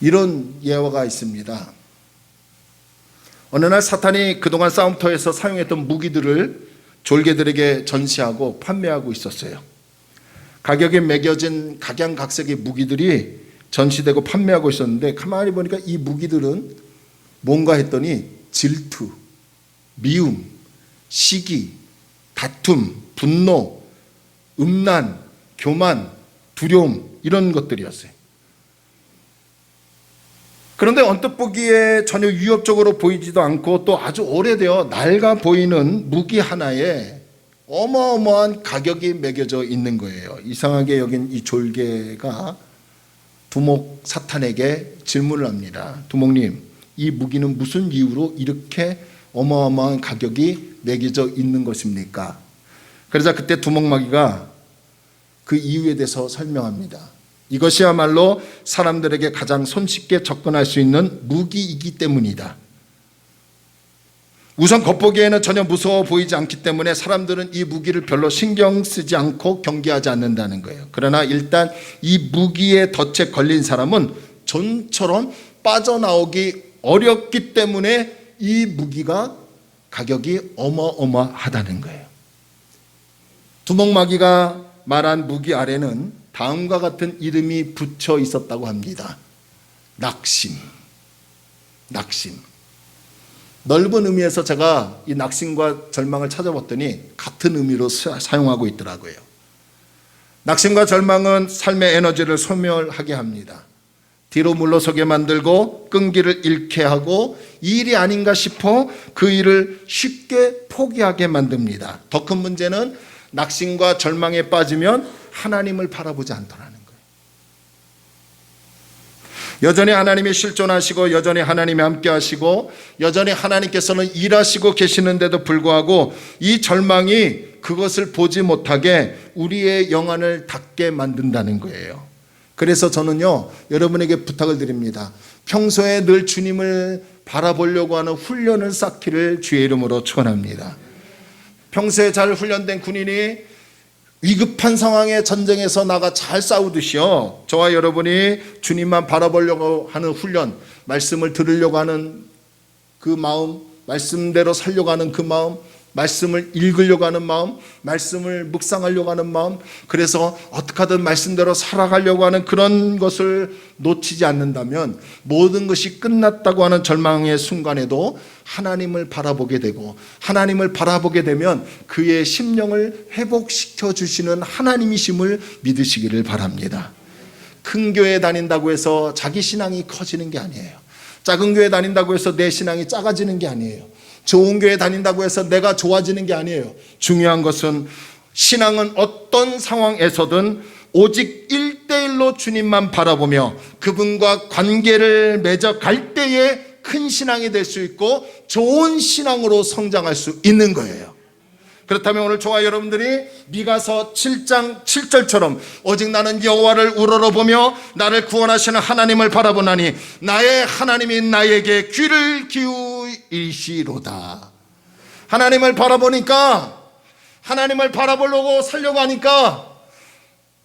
이런 예화가 있습니다. 어느 날 사탄이 그동안 싸움터에서 사용했던 무기들을 졸개들에게 전시하고 판매하고 있었어요. 가격에 매겨진 각양각색의 무기들이 전시되고 판매하고 있었는데, 가만히 보니까 이 무기들은 뭔가 했더니 질투, 미움, 시기, 다툼, 분노, 음란, 교만, 두려움, 이런 것들이었어요. 그런데 언뜻 보기에 전혀 위협적으로 보이지도 않고 또 아주 오래되어 낡아 보이는 무기 하나에 어마어마한 가격이 매겨져 있는 거예요. 이상하게 여긴 이 졸개가 두목 사탄에게 질문을 합니다. 두목님, 이 무기는 무슨 이유로 이렇게 어마어마한 가격이 매겨져 있는 것입니까? 그러자 그때 두목마귀가 그 이유에 대해서 설명합니다. 이것이야말로 사람들에게 가장 손쉽게 접근할 수 있는 무기이기 때문이다. 우선 겉보기에는 전혀 무서워 보이지 않기 때문에 사람들은 이 무기를 별로 신경 쓰지 않고 경계하지 않는다는 거예요. 그러나 일단 이 무기에 덫에 걸린 사람은 전처럼 빠져나오기 어렵기 때문에 이 무기가 가격이 어마어마하다는 거예요. 두목마귀가 말한 무기 아래는 다음과 같은 이름이 붙여 있었다고 합니다. 낙심. 넓은 의미에서 제가 이 낙심과 절망을 찾아봤더니 같은 의미로 사용하고 있더라고요. 낙심과 절망은 삶의 에너지를 소멸하게 합니다. 뒤로 물러서게 만들고 끈기를 잃게 하고 이 일이 아닌가 싶어 그 일을 쉽게 포기하게 만듭니다. 더 큰 문제는 낙심과 절망에 빠지면 하나님을 바라보지 않더라는 거예요. 여전히 하나님이 실존하시고 여전히 하나님이 함께 하시고 여전히 하나님께서는 일하시고 계시는데도 불구하고 이 절망이 그것을 보지 못하게 우리의 영안을 닫게 만든다는 거예요. 그래서 저는요, 여러분에게 부탁을 드립니다. 평소에 늘 주님을 바라보려고 하는 훈련을 쌓기를 주의 이름으로 축원합니다. 평소에 잘 훈련된 군인이 위급한 상황의 전쟁에서 나가 잘 싸우듯이요, 저와 여러분이 주님만 바라보려고 하는 훈련, 말씀을 들으려고 하는 그 마음, 말씀대로 살려고 하는 그 마음, 말씀을 읽으려고 하는 마음, 말씀을 묵상하려고 하는 마음, 그래서 어떻게 하든 말씀대로 살아가려고 하는 그런 것을 놓치지 않는다면 모든 것이 끝났다고 하는 절망의 순간에도 하나님을 바라보게 되고, 하나님을 바라보게 되면 그의 심령을 회복시켜 주시는 하나님이심을 믿으시기를 바랍니다. 큰 교회 다닌다고 해서 자기 신앙이 커지는 게 아니에요. 작은 교회 다닌다고 해서 내 신앙이 작아지는 게 아니에요. 좋은 교회 다닌다고 해서 내가 좋아지는 게 아니에요. 중요한 것은 신앙은 어떤 상황에서든 오직 1대1로 주님만 바라보며 그분과 관계를 맺어 갈 때에 큰 신앙이 될 수 있고 좋은 신앙으로 성장할 수 있는 거예요. 그렇다면 오늘 저와 여러분들이 미가서 7장 7절처럼 오직 나는 여호와를 우러러보며 나를 구원하시는 하나님을 바라보나니 나의 하나님이 나에게 귀를 기울이시로다. 하나님을 바라보니까, 하나님을 바라보려고 살려고 하니까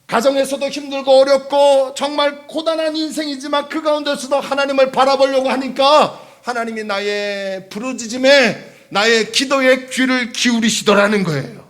가정에서도 힘들고 어렵고 정말 고단한 인생이지만 그 가운데서도 하나님을 바라보려고 하니까 하나님이 나의 부르짖음에, 나의 기도에 귀를 기울이시더라는 거예요.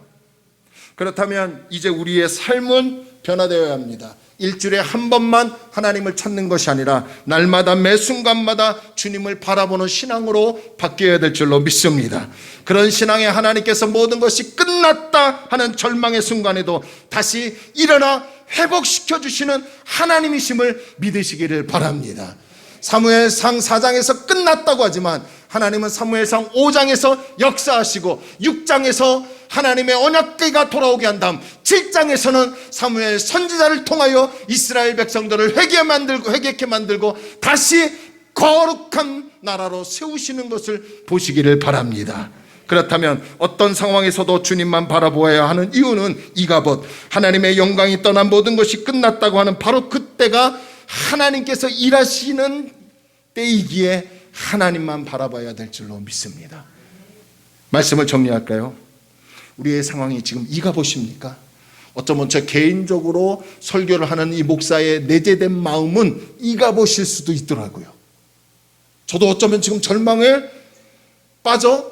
그렇다면 이제 우리의 삶은 변화되어야 합니다. 일주일에 한 번만 하나님을 찾는 것이 아니라 날마다 매 순간마다 주님을 바라보는 신앙으로 바뀌어야 될 줄로 믿습니다. 그런 신앙에 하나님께서 모든 것이 끝났다 하는 절망의 순간에도 다시 일어나 회복시켜 주시는 하나님이심을 믿으시기를 바랍니다. 사무엘상 4장에서 끝났다고 하지만 하나님은 사무엘상 5장에서 역사하시고 6장에서 하나님의 언약궤가 돌아오게 한 다음 7장에서는 사무엘 선지자를 통하여 이스라엘 백성들을 회개케 만들고 다시 거룩한 나라로 세우시는 것을 보시기를 바랍니다. 그렇다면 어떤 상황에서도 주님만 바라보아야 하는 이유는 이가봇, 하나님의 영광이 떠난 모든 것이 끝났다고 하는 바로 그때가 하나님께서 일하시는 때이기에 하나님만 바라봐야 될 줄로 믿습니다. 말씀을 정리할까요? 우리의 상황이 지금 이가봇입니까? 어쩌면 저 개인적으로 설교를 하는 이 목사의 내재된 마음은 이가봇일 수도 있더라고요. 저도 어쩌면 지금 절망에 빠져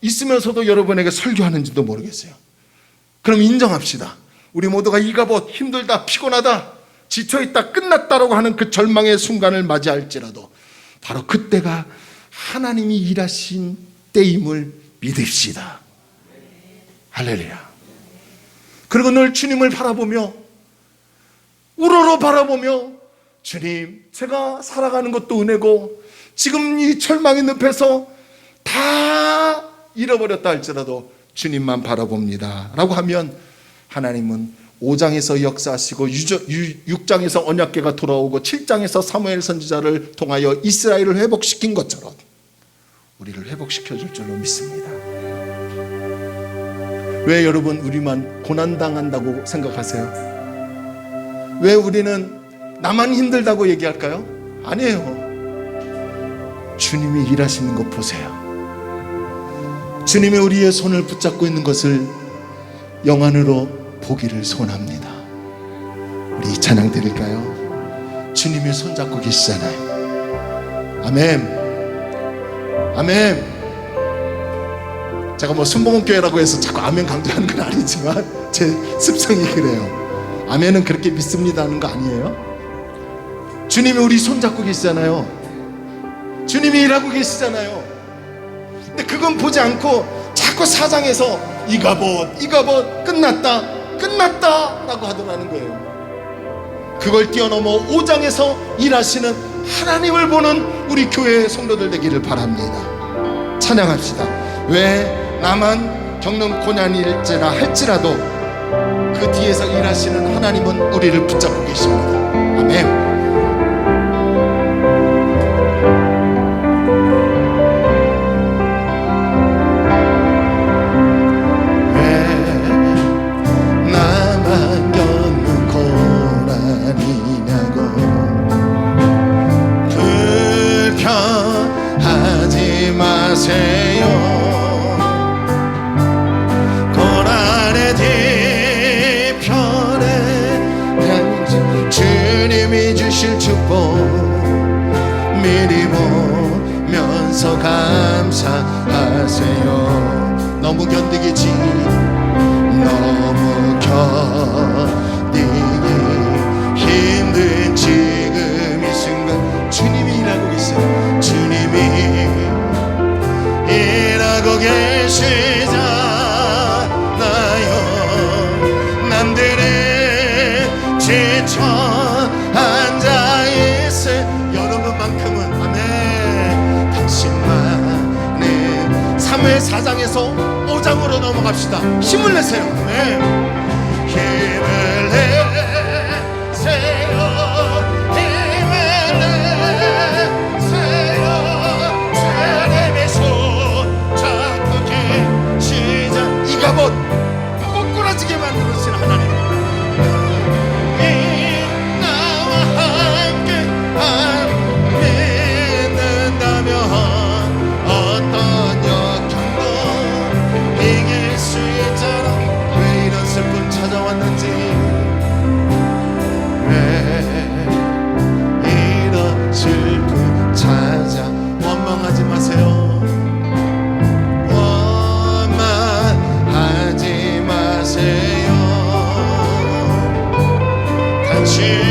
있으면서도 여러분에게 설교하는지도 모르겠어요. 그럼 인정합시다. 우리 모두가 이가봇, 힘들다, 피곤하다, 지쳐있다, 끝났다라고 하는 그 절망의 순간을 맞이할지라도 바로 그때가 하나님이 일하신 때임을 믿읍시다. 할렐루야. 그리고 늘 주님을 바라보며 우러러 바라보며 주님, 제가 살아가는 것도 은혜고 지금 이 절망의 늪에서 다 잃어버렸다 할지라도 주님만 바라봅니다 라고 하면 하나님은 5장에서 역사하시고 6장에서 언약궤가 돌아오고 7장에서 사무엘 선지자를 통하여 이스라엘을 회복시킨 것처럼 우리를 회복시켜 줄 줄로 믿습니다. 왜 여러분 우리만 고난당한다고 생각하세요? 왜 우리는 나만 힘들다고 얘기할까요? 아니에요. 주님이 일하시는 것 보세요. 주님이 우리의 손을 붙잡고 있는 것을 영안으로 보기를 소원합니다. 우리 이 찬양 드릴까요? 주님이 손잡고 계시잖아요. 아멘. 아멘. 제가 뭐 순복음교회라고 해서 자꾸 아멘 강조하는 건 아니지만 제 습성이 그래요. 아멘은 그렇게 믿습니다는 거 아니에요. 주님이 우리 손잡고 계시잖아요. 주님이 일하고 계시잖아요. 근데 그건 보지 않고 자꾸 4장에서 이가봇 끝났다 라고 하더라는 거예요. 그걸 뛰어넘어 5장에서 일하시는 하나님을 보는 우리 교회 성도들 되기를 바랍니다. 찬양합시다. 왜 나만 겪는 고난일지라 할지라도 그 뒤에서 일하시는 하나님은 우리를 붙잡고 계십니다. 아멘. 미리 보면서 감사하세요. 너무 견디기 힘든 지금 이 순간 주님이 일하고 계세요. 주님이 일하고 계시잖아요. 남들의 지쳐 앉아있을 여러분만큼은 아멘. 당신만은 사무엘 4장에서 5장으로 넘어갑시다. 힘을 내세요. 아멘. 힘을 내세요. 힘을 내세요. 주님의 손 잡고 계시자. 이가봇 꼬꾸라지게 만들어주신 하나님, 찾아왔는지 왜 이런 슬픔 찾아 원망하지 마세요. 원망하지 마세요. 당신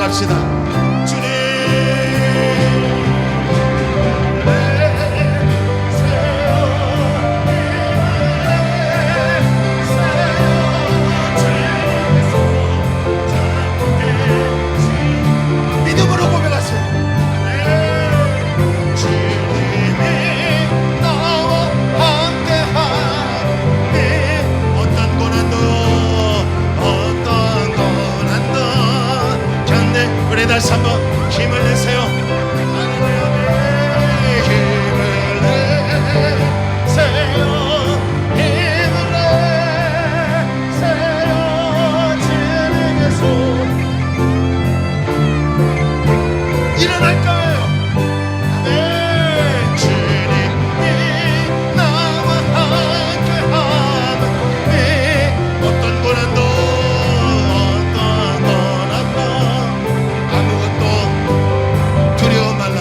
고백합시다. 주님 믿음으로 고백하세요. 주님이 나와 함께하니 어떤 고난도 견뎌. 우리 다시 한번 힘을 내세요. 힘을 내세요. 힘을 내세요. 주님의 손 일어날 거예요. 네, 주님이 나와 함께하니 어떤 고난도 아무것도 두려워 말라.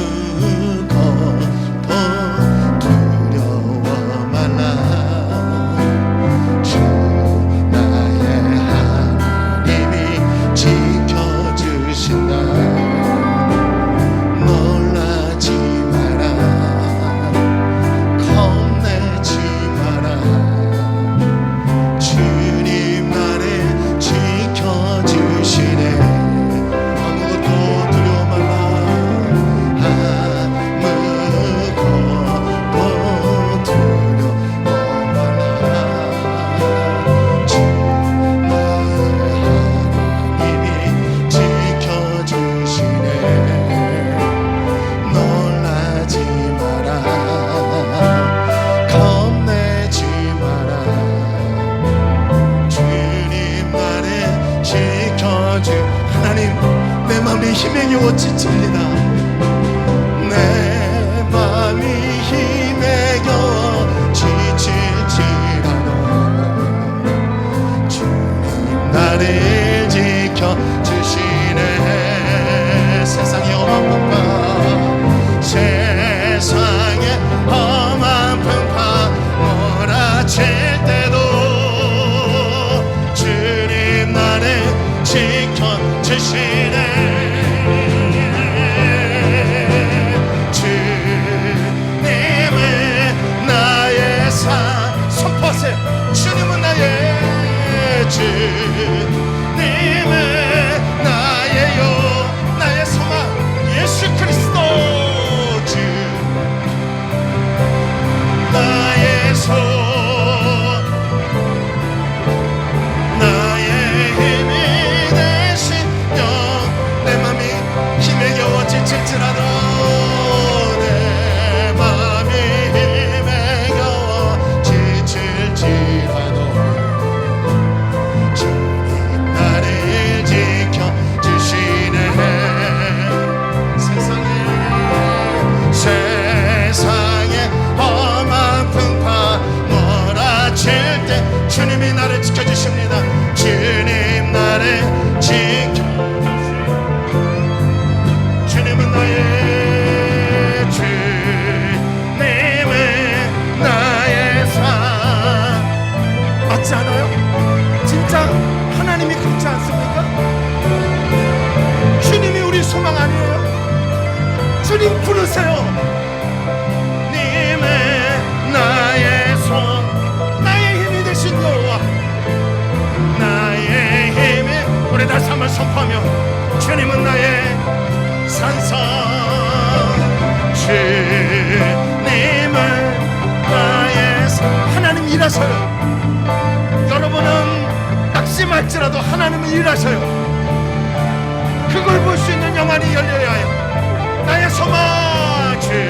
아무것도 두려워 말라. 주 나의 하나님이 지켜주신다. 놀라지 마라. 겁내지 마라. 주님 나를 지켜주시네. 아무것도 두려워 말라. 아무것도 두려워 말라. 주 나의 하나님이 지켜주시네. 놀라지 마라. 겁내지 마라. 주님 나를 지켜주. 하나님 내 마음이 힘에 겨워 지칩니다. 내 마음이 힘에 겨워 지칠지라도 주님 나를 지켜주시네. 세상의 험한 풍파 세상의 험한 풍파 몰아칠 때도 주님 나를 지켜주시네. 주님은 나의 산 선포하세요. 주님은 나의 주님은 나의요 나의 소망 예수 그리스도 주 나의 손 나의 힘이 되신 영. 내 맘이 힘에 겨워 지칠지라도 내 맘이 힘에 겨워 지칠지라도 주님 나를 지켜주시네. 세상에 험한 풍파 몰아칠 때 주님이 나를 지켜주십니다. 주님 나를 지켜. 주님은 나의 주님은 나의 산. 맞지 않아요? 진짜 하나님이 그렇지 않습니까? 주님이 우리 소망 아니에요? 주님 부르세요. 님은 나의 손 나의 힘이 되신 여호와 나의 힘이. 우리 다시 한번 선포하며 주님은 나의 산성. 주님은 나의 산. 하나님 일하셔요. 여러분은 낙심할지라도 하나님은 일하셔요. 그걸 볼 수 있는 영안이 열려야 해요. 나의 소망 주님은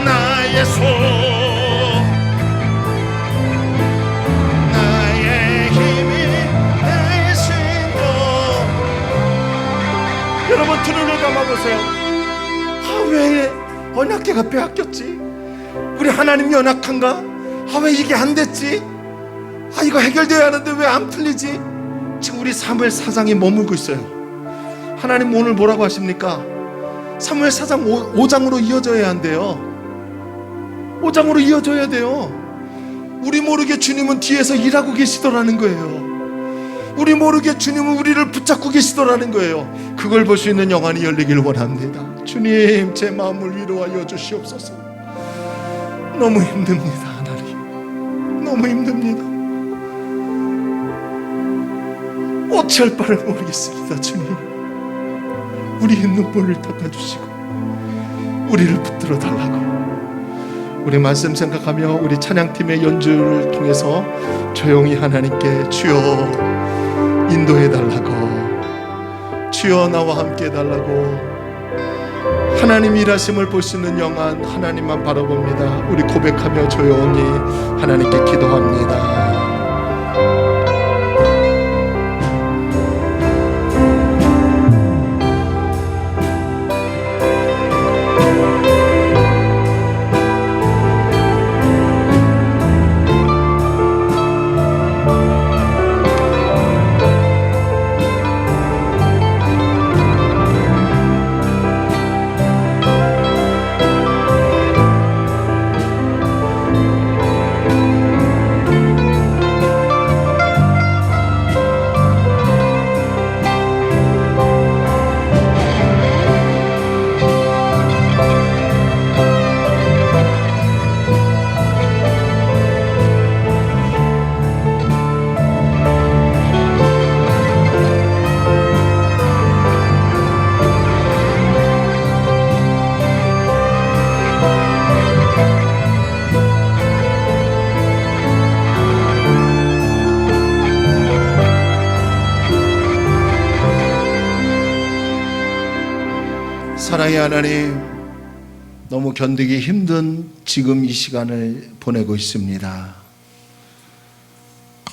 나의 손 나의 힘이 되신 것. 여러분 두 눈을 감아보세요. 왜 언약궤가 빼앗겼지? 우리 하나님 연약한가? 왜 이게 안 됐지? 이거 해결돼야 하는데 왜 안 풀리지? 지금 우리 사무엘 4장에 머물고 있어요. 하나님 오늘 뭐라고 하십니까? 사무엘 4장 5장으로 이어져야 한대요. 5장으로 이어져야 돼요. 우리 모르게 주님은 뒤에서 일하고 계시더라는 거예요. 우리 모르게 주님은 우리를 붙잡고 계시더라는 거예요. 그걸 볼 수 있는 영안이 열리길 원합니다. 주님, 제 마음을 위로하여 주시옵소서. 너무 힘듭니다. 하나님, 너무 힘듭니다. 어찌할 바를 모르겠습니다. 주님, 우리의 눈물을 닦아주시고 우리를 붙들어 달라고. 우리 말씀 생각하며 우리 찬양팀의 연주를 통해서 조용히 하나님께 주여 인도해 달라고, 주여 나와 함께 해달라고, 하나님 일하심을 볼 수 있는 영안 하나님만 바라봅니다. 우리 고백하며 조용히 하나님께 기도합니다. 사랑의 하나님, 너무 견디기 힘든 지금 이 시간을 보내고 있습니다.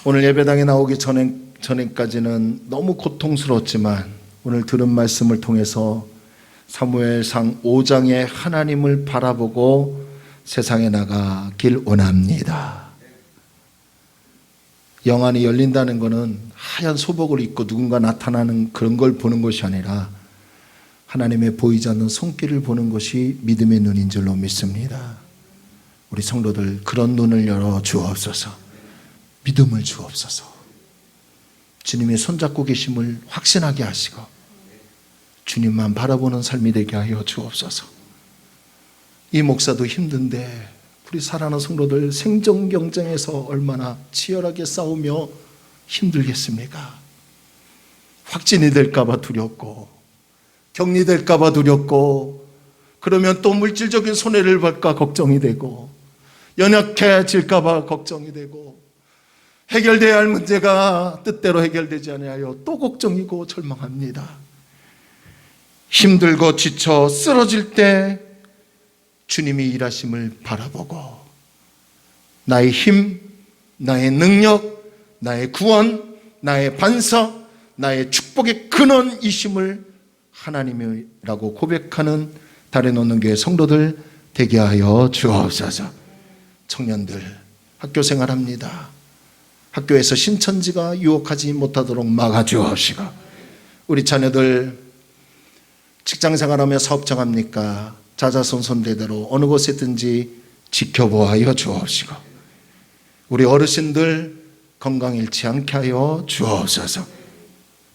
오늘 예배당에 나오기 전에까지는 너무 고통스러웠지만 오늘 들은 말씀을 통해서 사무엘상 5장의 하나님을 바라보고 세상에 나가길 원합니다. 영안이 열린다는 것은 하얀 소복을 입고 누군가 나타나는 그런 걸 보는 것이 아니라 하나님의 보이지 않는 손길을 보는 것이 믿음의 눈인 줄로 믿습니다. 우리 성도들 그런 눈을 열어 주옵소서. 믿음을 주옵소서. 주님의 손잡고 계심을 확신하게 하시고 주님만 바라보는 삶이 되게 하여 주옵소서. 이 목사도 힘든데 우리 사랑하는 성도들 생존 경쟁에서 얼마나 치열하게 싸우며 힘들겠습니까? 확진이 될까 봐 두렵고 격리될까 봐 두렵고, 그러면 또 물질적인 손해를 받을까 걱정이 되고, 연약해질까 봐 걱정이 되고, 해결돼야 할 문제가 뜻대로 해결되지 않아요. 또 걱정이고 절망합니다. 힘들고 지쳐 쓰러질 때 주님이 일하심을 바라보고 나의 힘, 나의 능력, 나의 구원, 나의 반사, 나의 축복의 근원이심을 하나님이라고 고백하는 달에 놓는 교회 성도들 되게 하여 주옵소서. 청년들 학교 생활합니다. 학교에서 신천지가 유혹하지 못하도록 막아주옵시고, 우리 자녀들 직장 생활하며 사업 정합니까? 자자손손대대로 어느 곳에든지 지켜보아여 주옵시고, 우리 어르신들 건강 잃지 않게 하여 주옵소서.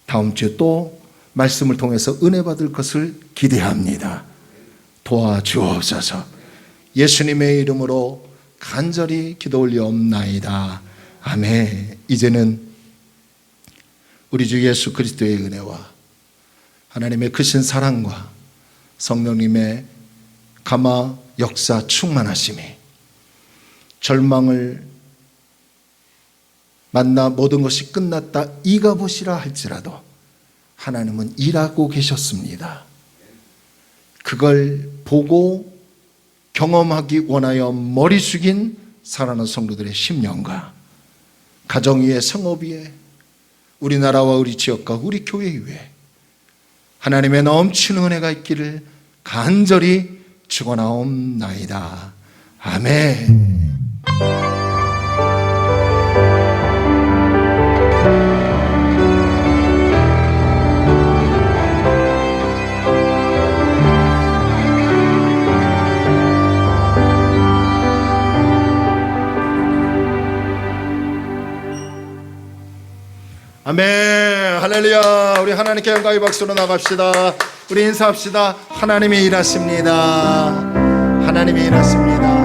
다음 주에 또 말씀을 통해서 은혜 받을 것을 기대합니다. 도와주옵소서. 예수님의 이름으로 간절히 기도 올리옵나이다. 아멘. 이제는 우리 주 예수 그리스도의 은혜와 하나님의 크신 사랑과 성령님의 감화 역사 충만하심이, 절망을 만나 모든 것이 끝났다 이가보시라 할지라도 하나님은 일하고 계셨습니다. 그걸 보고 경험하기 원하여 머리 숙인 사랑하는 성도들의 심령과 가정 위에, 성업 위에, 우리나라와 우리 지역과 우리 교회 위에 하나님의 넘치는 은혜가 있기를 간절히 축원하옵나이다. 아멘. 아멘. 할렐루야. 우리 하나님께 영광의 박수로 나갑시다. 우리 인사합시다. 하나님이 일하십니다. 하나님이 일하십니다.